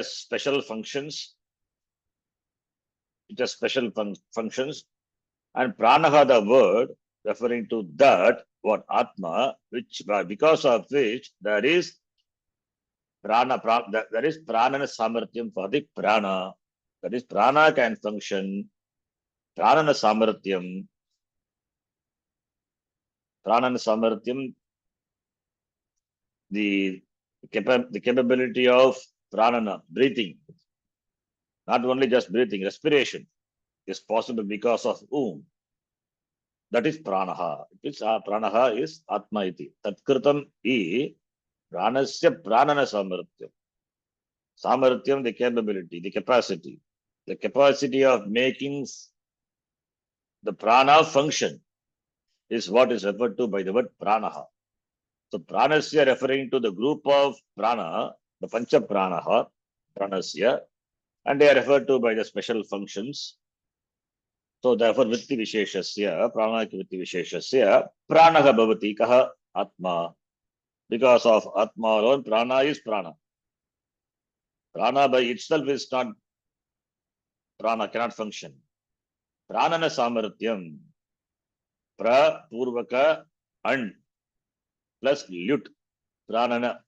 special functions, functions, and pranaha, the word referring to that what atma, which because of which there is there is pranana samarthyam for the prana. That is prana can function. Pranana samarthyam. Pranana samarthyam, the capability of pranana, breathing. Not only just breathing, respiration is possible because of whom? That is pranaha. Pranaha is atma iti. Tatkritam I pranasya pranana samarthyam. Samarthyam, the capability, the capacity of making the prana function is what is referred to by the word pranaha. So pranasya referring to the group of prana, the pancha pranaha, pranasya, and they are referred to by the special functions. So therefore vritti visheshasya, pranakya vritti visheshasya, pranaha bhavati kaha atma. Because of atma alone, prana is prana. Prana by itself is not, prana cannot function. Pranana samarthyam, pra, purvaka, and plus lut, pranana.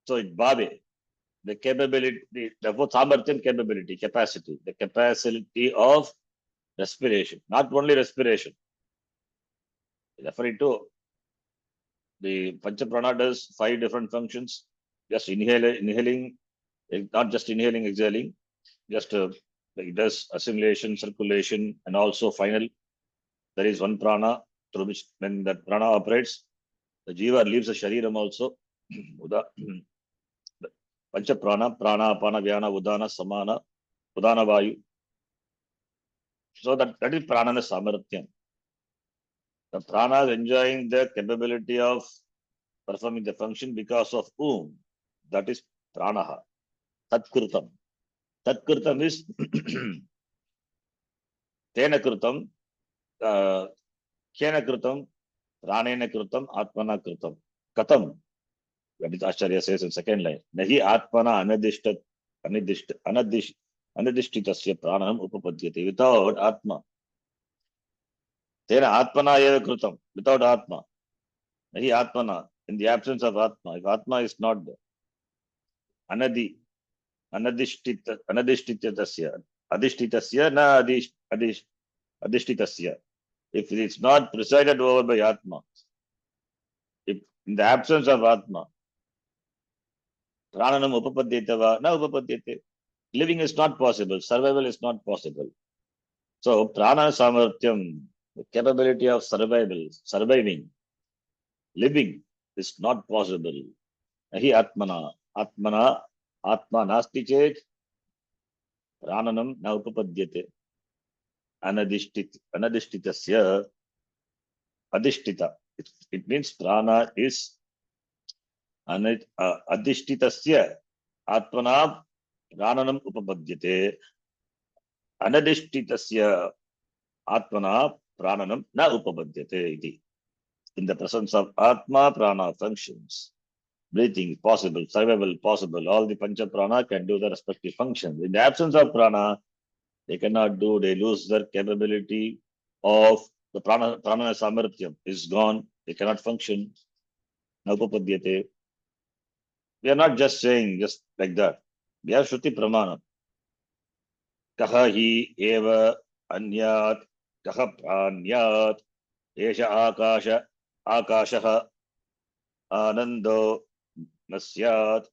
So it bhave, the capability, therefore samarthyam capacity, the capacity of respiration, not only respiration. Referring to the Panchaprana does 5 different functions, just inhaling, not just inhaling, exhaling, just it does assimilation, circulation, and also final. There is one prana through which when that prana operates, the jiva leaves the shariram also. Pancha prana, prana, apana, vyana, udana, samana, udana vayu. So that is pranana samarthya. The prana is enjoying the capability of performing the function because of whom? That is pranaha. Tatkritam. Tatkritam is tena kritam, kena kritam, pranena kritam, atmana kritam. Katam. That is Acharya says in second line. Nahi atmana anadishtitasya pranam upapadyate. Without atma. Tena atmana eva kritam. Without atma. Nahi atmana. In the absence of atma. If atma is not there. Anadishtitasya. Adishtitasya na adishtitasya. If it is not presided over by atma. If in the absence of atma. Prananam upapadyetava na upapadyate. Living is not possible. Survival is not possible. So, prana samarthyam, the capability of surviving, living is not possible. Nahi atmana. Atma nasti chet, prananam na upapadyate. Anadishtitasya, adishtita. It means prana is adishtitasya, atmana prananam upapadyate. Anadishtitasya atmana prananam na upapadyate iti. In the presence of atma, prana functions. Breathing possible, survival possible. All the pancha prana can do the respective functions. In the absence of prana, they cannot do. They lose their capability of the prana samarthyam is gone. They cannot function. Na upapadyate. We are not just saying just like that. We have Shruti Pramana. Kaha hi eva anyat kaha pranyat esha akasha anando nasyat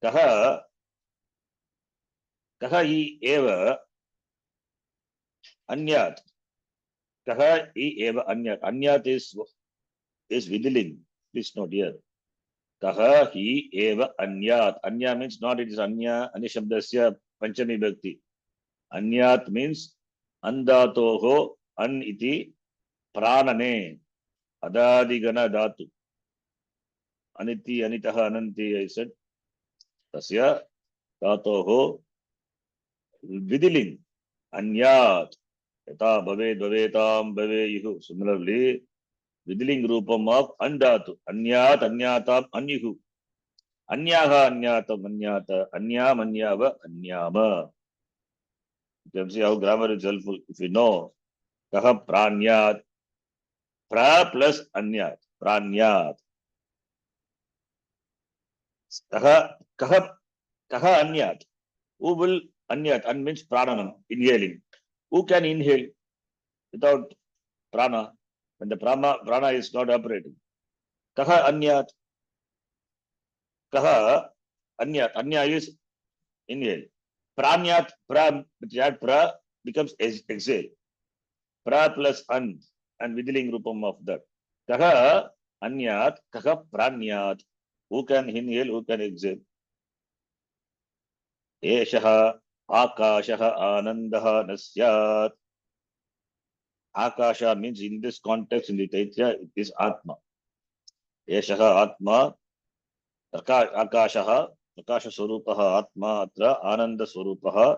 kaha hi eva anyat kaha hi eva anyat is withling. Please note here. Kaha hi eva anyat. Anya means not it is anya anishabdasya panchami bhakti. Anyat means andatoho an iti pranane adadigana dhatu. Aniti anitaha ananti I said. Tasya dhatoho withling. Anyat yata bhavetam bhaveyuhu. Similarly, withling roopam of andatu. Anyat anyatam anyuhu. Anyaha anyatam anyata. Anyam anyava anyama. You can see how grammar is helpful. If you know, kaha pranyat, pra plus anyat, pranyat. Kaha anyat. Who will anyat? An means prananam, inhaling. Who can inhale without prana? When the prana is not operating. Kaha anyat. Kaha anyat. Anya is inhale. Pranyat, pra becomes exhale. Pra plus an and withling roopam of that. Kaha anyat, kaha pranyat. Who can inhale, who can exhale? Eshaha akashaha anandaha nasyat. Akasha means in this context, in the Taitya, it is Atma. Eshaha Atma, Akashaha, Akasha Swarupaha Atma, Atra Ananda Swarupaha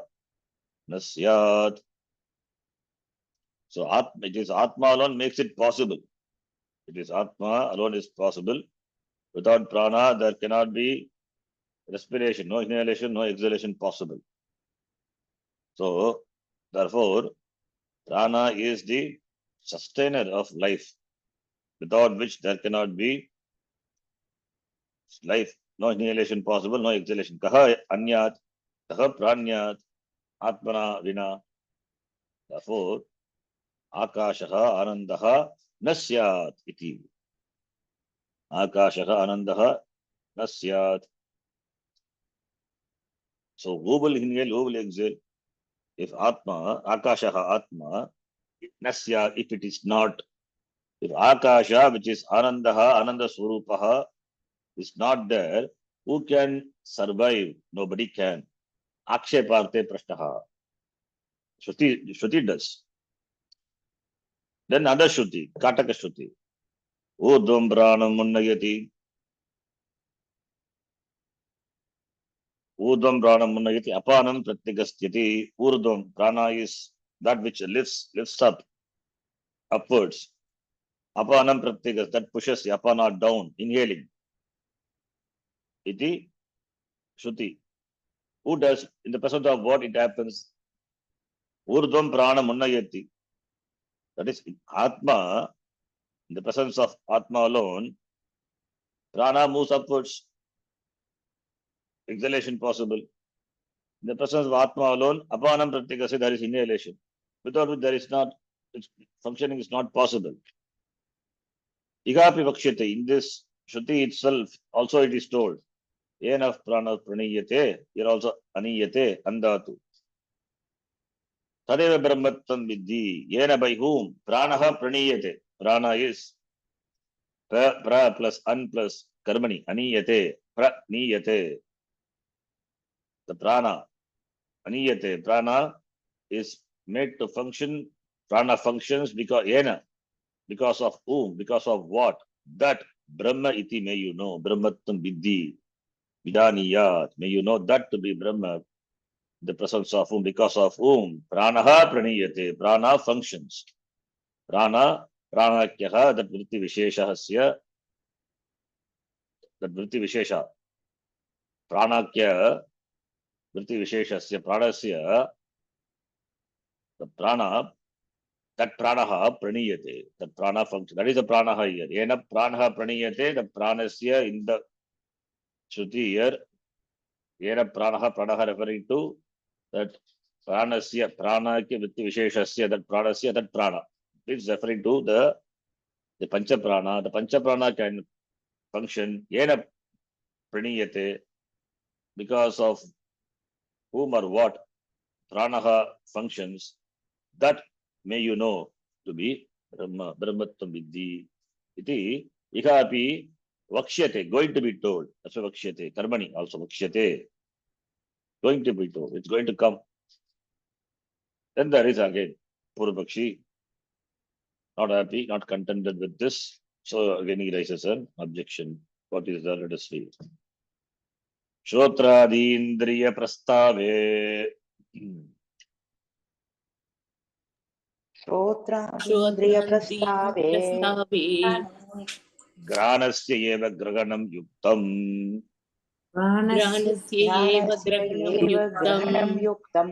Nasyat. So it is Atma alone makes it possible. It is Atma alone is possible. Without prana, there cannot be respiration, no inhalation, no exhalation possible. So, therefore, prana is the sustainer of life, without which there cannot be life, no inhalation possible, no exhalation. Kaha anyat, kaha pranyat, atmana vina. Therefore, akashaha anandaha nasyat iti. Akashaha anandaha nasyat. So, who will inhale, who will exhale? If atma, akashaha atma, nasyat, if it is not, if akasha, which is anandaha, ananda swarupaha, is not there, Who can survive? Nobody can. Aksheparte prashnaha. Shruti does. Then other Shruti, Kataka Shruti. Urdhvam pranam unnayati. Urdhvam pranam unnayati. Apanam pratyagastyati. Urdhvam prana is that which lifts up, upwards. Apanam pratyagas, that pushes the apana down, inhaling. Iti Shruti. Who does? In the presence of what it happens? Urdhvam pranam unnayati. That is Atma. In the presence of Atma alone, prana moves upwards. Exhalation possible. In the presence of Atma alone, apanam pratyagasi, there is inhalation. Without which there is not, functioning is not possible. Igapi vakshyate, in this Shruti itself, also it is told, yena prana praniyate, here also aniyate, andatu. Tadeva brahmattam vidhi, yena by whom? Pranaha praniyate. Prana is pra plus an plus karmani, aniyate, praniyate. The prana, aniyate, prana is made to function. Prana functions because yena, because of whom, because of what? That Brahma iti, may you know, Brahmattam vidhi, vidaniyat, may you know that to be Brahma, the presence of whom, because of whom, pranaha praniyate, prana functions. Pranakyaha, that vritti visheshahasya, that vritti vishesha, pranakya, vritti visheshasya, pranasya, the prana, that pranaha praniyate, that prana function, that is the pranaha here. Yena pranaha praniyate, the pranasya in the Shruti here, yena pranaha referring to that pranasya, pranakya vritti visheshasya, that pranasya, that prana. It's referring to the pancha prana. The pancha prana can function yena praniyate, because of whom or what pranaha functions, that may you know to be Brahma, Brahmattam vidhi. Iti ikapi vakshyate, going to be told. That's why vakshyate, karmani also vakshyate, going to be told, it's going to come. Then there is again Purvapakshi, not happy, not contented with this. So again he raises an objection. What is that? Let us read. Shrotrādīndriya prastāve. श्रोत्रादीन्द्रिय प्रस्तावे Grānasya eva grahanam yuktam. प्राणस्य ज्ञानस्य एव ग्रहणं युक्तं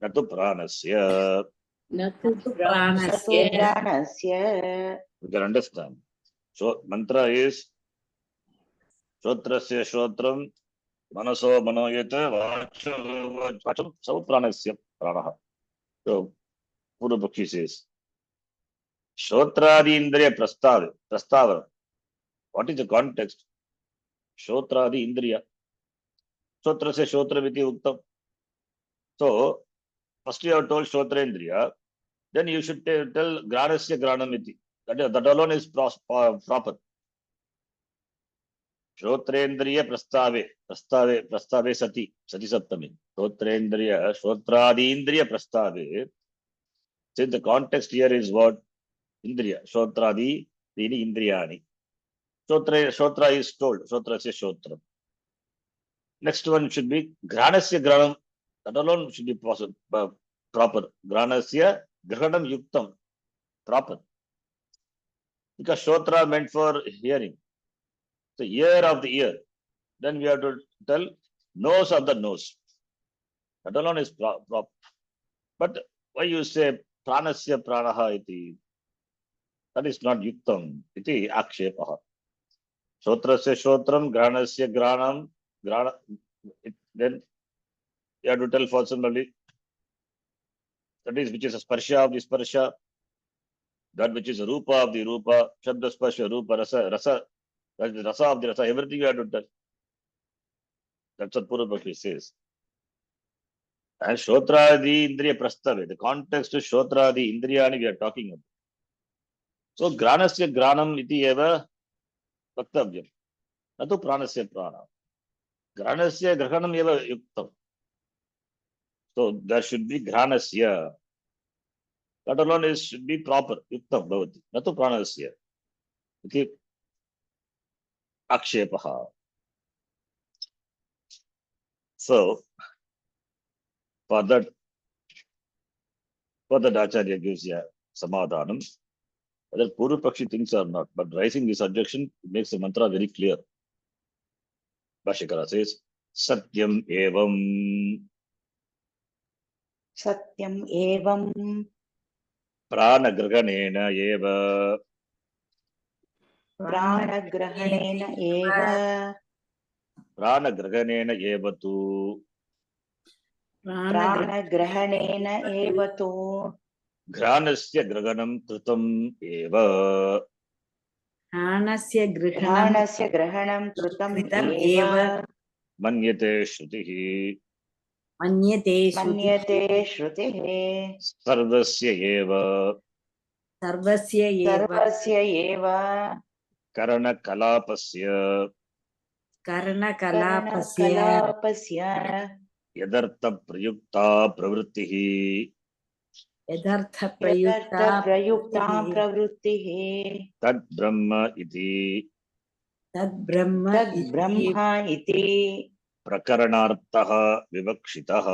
Natu pranasya. न तु ततो प्राणस्य ज्ञानस्य. You can understand. So mantra is Shrotrasya Shrotram, Manaso Manoyate, Vacham Sav Pranasya Pranaha. So Purvapakshi says, Shrotrādīndriya prastava. What is the context? Shrotrādi Indriya. Shrotrasya Shrotraviti Uktam. So, first you have told Shrotrendriya, then you should tell Granasya Granamiti. That alone is proper. Shrotrendriya prastave sati saptami. Shrotrādīndriya prastave. Since the context here is what? Indriya. Shrotrādi, Dini Indriyani. Shrotra is told. Shrotrasya Shrotram. Next one should be Granasya Granam. That alone should be possible, proper. Granasya Grahanam Yuktam. Proper. Because Shrotra meant for hearing. The ear of the ear. Then we have to tell nose of the nose. That alone is proper. But why you say Pranasya Pranaha iti? That is not Yuktam. Iti Akshepaha. Shrotrasya Shrotram, Granasya Granam. Then you have to tell forcibly. That is which is a sparsha of the sparsha. That which is a rupa of the rupa. Shabda sparsha, rupa, rasa. That is the rasa of the rasa. Everything you have to tell. That's what Purvapakshi says. And Shrotrādi Indriya Prastave. The context is Shrotrādi Indriyani we are talking about. So Granasya Granam iti eva Vaktavyam. Natu Pranasya Prana. Granasya grahanam eva yuktam. So there should be granasya. That alone is should be proper. Yuktam bhavati. Natu pranasya. Okay. Akshepaha. So for that Acharya gives ya samadhanam. Whether Purva Pakshi thinks or not, but raising this objection makes the mantra very clear. Bhashyakara says, Satyam evam Satyam evam pranagrahanena eva pranagrahanena eva pranagrahanena eva tu pranagrahanena eva tu घ्राणस्य ग्रहणं कृतम् एव घ्राणस्य गृहणं घ्राणस्य ग्रहणं कृतम् कृतम् एव एव मन्यते श्रुतिः मन्यते मन्यते श्रुतिः सर्वस्य एव सर्वस्य एव सर्वस्य एव करणकलापस्य कर्णकलापस्य कलापस्य यदर्थप्रयुक्ता प्रवृत्तिः यथार्थप्रयुक्ता यदर्थप्रयुक्ता प्रवृत्तिः प्रवृत्तिः तद्ब्रह्म इति तद्ब्रह्म इति तद्ब्रह्म इति प्रकरणार्थः विवक्षितः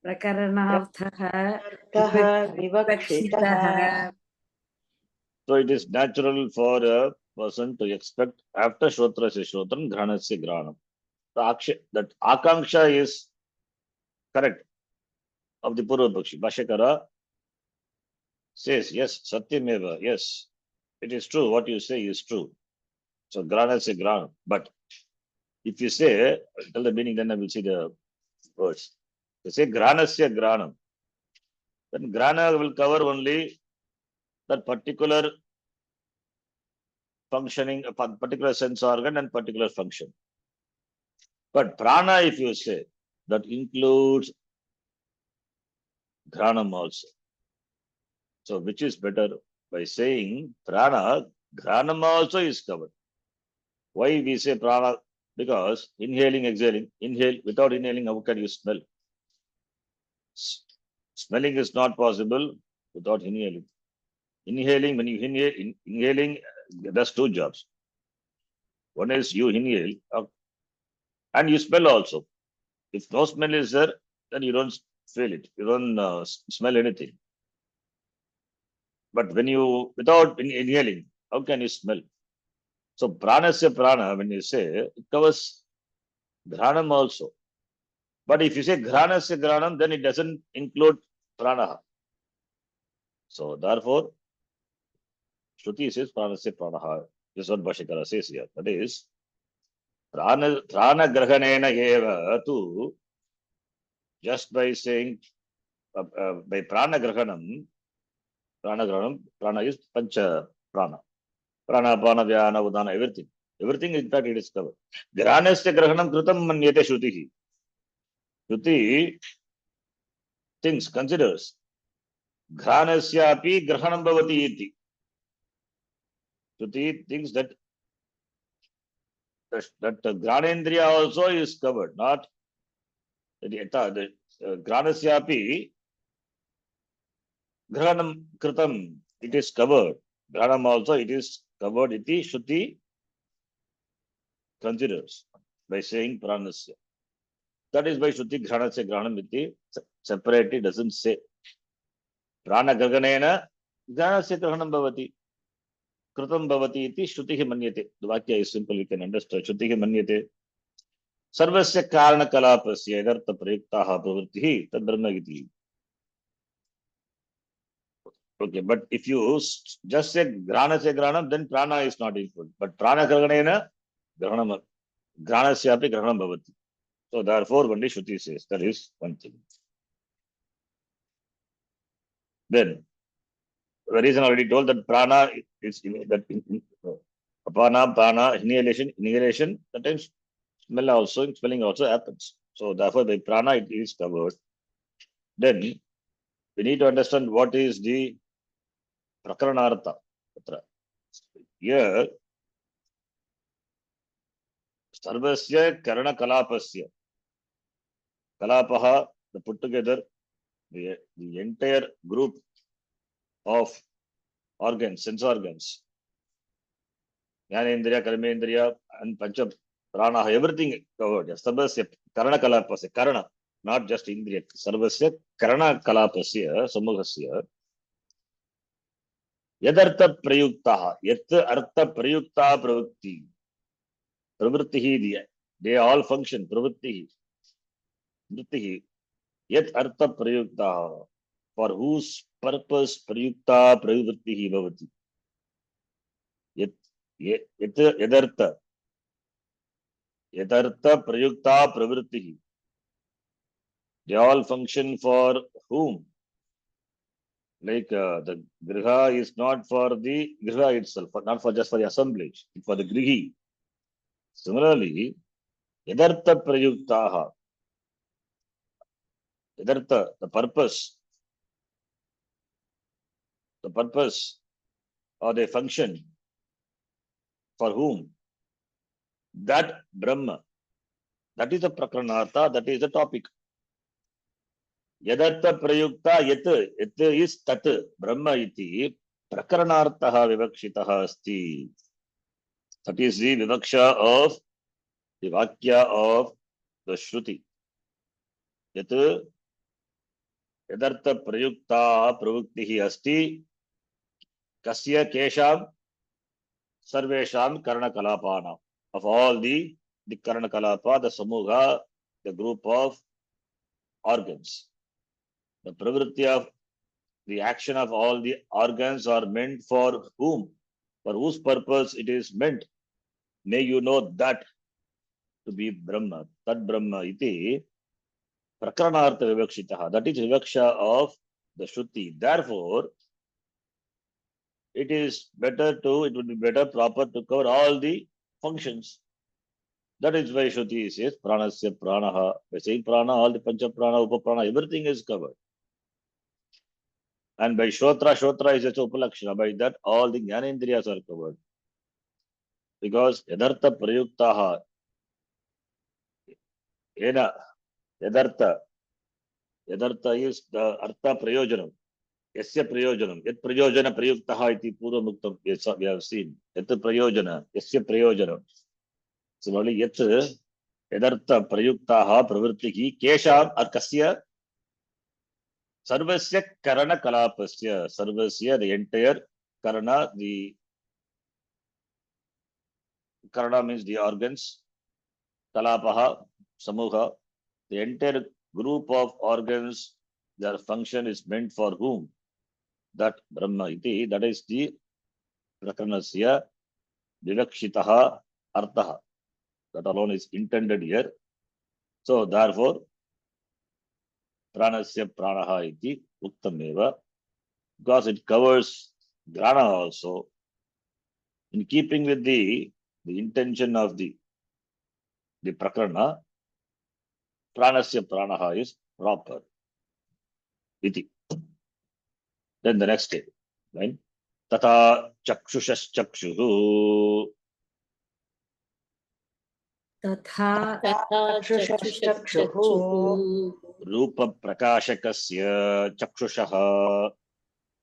प्रकरणार्थः अर्थः विवक्षितः So it is natural for a person to expect after Shrotrasya Shrotram, Granasya Granam. That Akanksha is correct of the Purva Pakshi. Bhashyakara says, yes, Satyameva, yes, it is true. What you say is true. So Granasya Granam. But if you say, tell the meaning, then I will see the words. You say Granasya Granam, then Grana will cover only that particular functioning, a particular sense organ and particular function. But prana, if you say, that includes granam also. So which is better? By saying prana, granam also is covered. Why we say prana? Because inhaling, exhaling, inhale, without inhaling, how can you smell? Smelling is not possible without inhaling. Inhaling, when you inhale, inhaling does two jobs. One is you inhale and you smell also. If no smell is there, then you don't feel it. You don't smell anything. But when you, without inhaling, how can you smell? So pranasya prana, when you say, it covers granam also. But if you say granasya granam, then it doesn't include prana. So therefore, Shruti says pranasya pranaha. This is what Bhashyakara says here. That is, prana grahanena eva tu, just by saying, by prana grahanam, prana is pancha prana. Prana, prana, vyana, udana, everything. Everything, in fact, it is covered. Granasya grahanam kritam manyate Shrutihi. Shruti thinks, considers. Granasyapi grahanam bhavati iti. Shruti thinks that Granendriya also is covered, not the Granasyapi grahanam kritam. It is covered. Granam also, it is covered. Iti Shruti considers by saying pranasya. That is why Shruti Granasya Granam iti separately doesn't say. Prana gaganena Granasya Grahanam bhavati. Kritam bhavati iti Shrutihi manyate. The Vakya is simple, you can understand. Shrutihi manyate. Sarvasya karana kalapasya edartha prayuktaha pravrittihi tad brahma iti. Okay, but if you just say Granasya Granam, then prana is not included. But prana gaganena Grahanam. Granasyapi Grahanam bhavati. So therefore, only Shruti says. That is one thing. Then, the reason already told that prana is that apana, prana, inhalation, sometimes smelling also happens. So therefore, by prana it is covered. Then we need to understand what is the prakaranartha. Here, Sarvasya Karana Kalapasya. Kalapaha, the put together the entire group of organs, sense organs. Jnanendriya, Karmendriya, and Pancha Prana, everything covered. Sarvasya Karana Kalapasya. Karana, not just Indriya. Sarvasya Karana Kalapasya, Samuhasya. Yadartha Prayuktaha. Yat Artha Prayuktaha Pravritti. Pravrittihi, they all function. Pravrittihi. Pravrittihi. Yat Artha Prayuktaha. For whose purpose Prayukta Pravrittihi Bhavati. Yat Yadartha. Yadartha Prayukta Pravrittihi. They all function for whom? Like the Griha is not for the Griha itself, not for just for the assemblage, it's for the Grihi. Similarly, Yadartha Prayuktaha. Yadartha, the purpose or the function for whom? That Brahma. That is the Prakranartha, that is the topic. Yadartha Prayukta Yat is Tat Brahma iti Prakranarthaha Vivakshitaha asti. That is the Vivaksha of the Vakya of the Shruti. Yat Yadartha Prayukta Pravuktihi asti Kasya Kesham Sarvesham Karana Kalapana. Of all the Karana Kalapa, the Samuha, the group of organs. The pravritti of the action of all the organs are meant for whom? For whose purpose it is meant? May you know that to be Brahma. Tad Brahma iti Prakranartha Vivakshitaha. That is Vivaksha of the Shruti. Therefore, it would be better, proper to cover all the functions. That is why Shruti says Pranasya Pranaha. By saying Prana, all the Pancha Prana, Upaprana, everything is covered. And by Shrotra is also Upalakshana. By that, all the Jnanendriyas are covered. Because Yadartha Prayuktaha, Ena, Yadartha is the Artha Prayojanam. Yasya Prayojanam. Yat Prayojana Prayuktaha iti Purva Muktam. Yes, we have seen. Yat Prayojana. Yasya Prayojanam. Similarly, Yat Yadartha Prayuktaha Pravrittihi Kesham Arkasya Sarvasya Karana Kalapasya. Sarvasya, the entire Karana, the Karana means the organs. Kalapaha, Samuha, the entire group of organs, their function is meant for whom? That Brahma iti, that is the Prakranasya Vivakshitaha Arthaha. That alone is intended here. So therefore, Pranasya Pranaha iti Uttameva, because it covers Grana also, in keeping with the intention of the Prakarana, Pranasya Pranaha is proper. Iti. Then the next step, right? Tata Chakshushash Chakshuhu. तथा चक्षुषश्चक्षुः Rupa Prakashakasya Chakshushaha.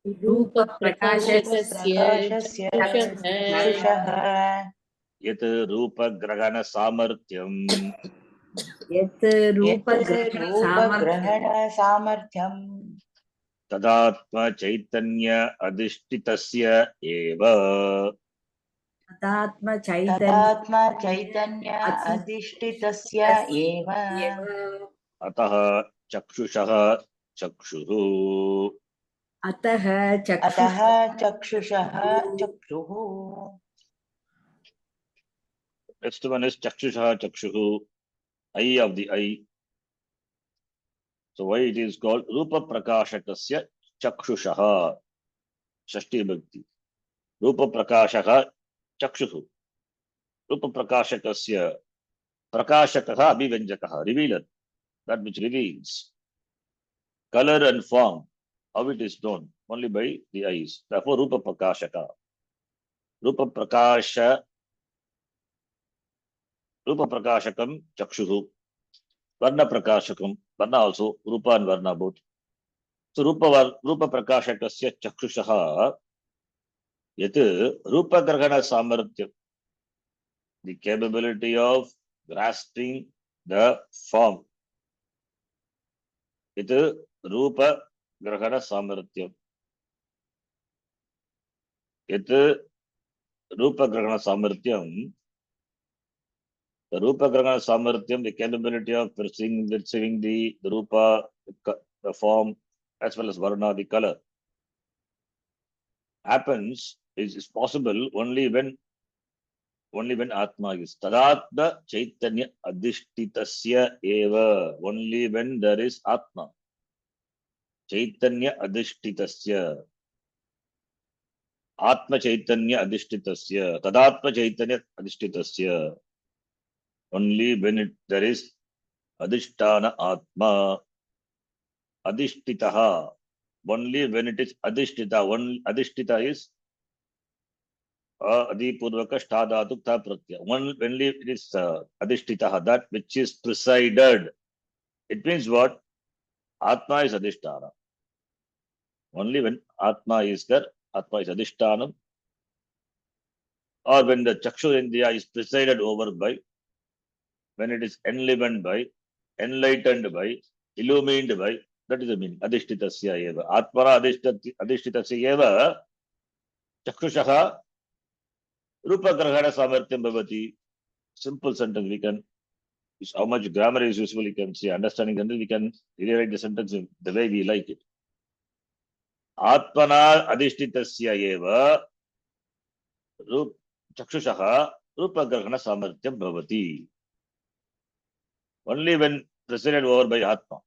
रूपप्रकाशस्य प्रकाशस्य चक्षुषः Yat Rupa Grahana Samarthyam. यत् यत् रूपग्रहणसामर्थ्यं रूपग्रहणसामर्थ्यम् Tadatma Chaitanya Adhishtitasya Eva. तदात्मचैतन्य तदात्मा चैतन्य अधिष्ठितस्य एव Ataha Chakshushaha Chakshuhu. अतः अतः चक्षुषः चक्षुः. Next one is Chakshushaha Chakshuhu. Eye of the eye. So why it is called Rupa Prakashakasya Chakshushaha. Shashti Bhakti. Rupa Prakashaka Chakshuhu. Rupa Prakashakasya Prakashakaha Abhivanjakaha. Revealer. That which reveals. Color and form. How it is known. Only by the eyes. Therefore Rupa Prakashaka. Rupa रूपप्रकाशकं चक्षुः, वर्णप्रकाशकं वर्ण also Rupa and varna both. So रूपप्रकाशकस्य चक्षुषः यत् रूपग्रहण सामर्थ्यं, the capability of grasping the form, यत् रूपग्रहण सामर्थ्यं, यत् रूपग्रहण सामर्थ्यं, the रूपग्रहण सामर्थ्यं, the capability of perceiving the rupa, the form, as well as varna, the color, happens is possible only when Atma is tadatma chaitanya adhishtitasya eva. Only when there is Atma chaitanya adhishtitasya, Atma chaitanya adhishtitasya, tadatma chaitanya adhishtitasya. Only when there is adhishtana Atma, adhishtitaha. Only when it is adhishtita. Adhishtita is adipurvaka shtadatu tha pratyaya. Only it is adhishtitaha, that which is presided. It means what? Atma is adhishtana. Only when Atma is there, Atma is adhishtanam, or when the Chakshu Indriya is presided over by, when it is enlivened by, enlightened by, illumined by, that is the meaning. Adhishtitasya eva. Atmana adhishtitasya eva Chakshushaha Rupa Grahana Samartyam Bhavati. Simple sentence we can, how much grammar is useful, you can see, understanding sentence, we can rewrite the sentence the way we like it. Atmana adhishtitasya eva Chakshushaha Rupa Grahana Samartyam Bhavati. Only when presided over by Atma.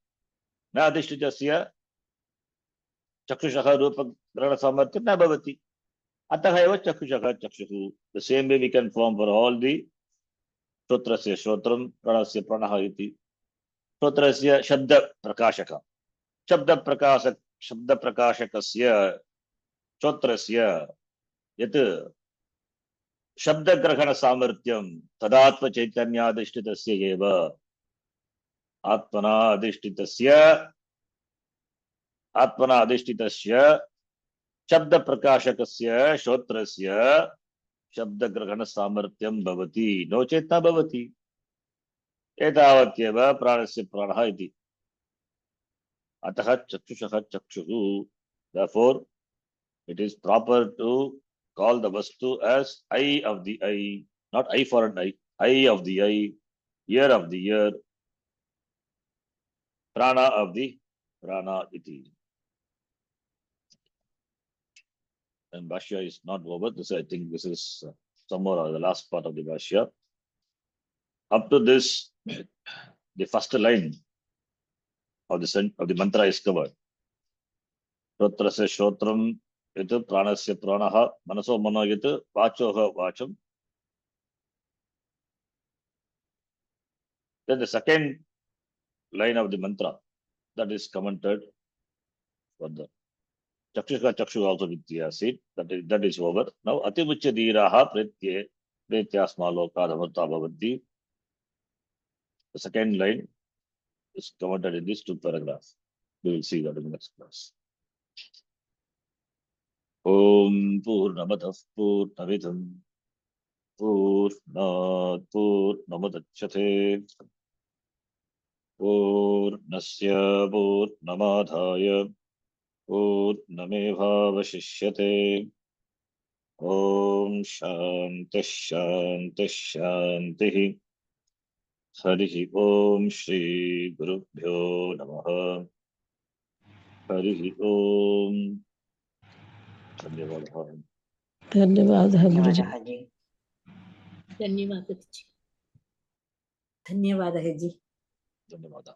Na adhishtitasya Chakshushaha Rupa Grahana Samartyam na bhavati. Ataha eva Chakshushaha Chakshuhu. The same way we can form for all the Shrotrasya Shrotram, Pranasya Pranaha iti. Shrotrasya Shabda Prakashaka. Shabda Prakashakasya Shrotrasya Yat Shabda Grahana Samartyam Tadatma Chaitanya Adhishtitasya eva. Atmana adhishtitasya Shabda Prakashakasya Shrotrasya Shabda Grahana Samartyam Bhavati. No chetna bhavati. Etavatyeva Pranasya Pranaha iti. Ataha Chakshushaha Chakshuhu. Therefore, it is proper to call the Vastu as eye of the eye, not eye for an eye, eye of the eye, ear of the ear, prana of the prana iti. And Bhashya is not over. This, I think this is somewhere the last part of the Bhashya. Up to this, the first line of the mantra is covered. Shrotrasya Shrotram Yatu Pranasya Pranaha Manaso Mano Yatu Vachoha Vacham. Then the second line of the mantra, that is commented further. Chakshusha Chakshu also Vidya seed, that is over. Now Atimucha Diraha Pretyasma Loka Dhamarta Bhavanti. The second line is commented in these two paragraphs. We will see that in the next class. Om Purnamadah Purnamidam Purnat Purnamudachyate Purnasya Purnamadhaya Purnamevavashishyate. Om Shanti Shanti Shanti. Harihi Om Shri Gurubhyo Namaha. Harihi Om. धन्यवाद धन्यवादः गुरुजी धन्यवादः जी धन्यवादः जी धन्यवाद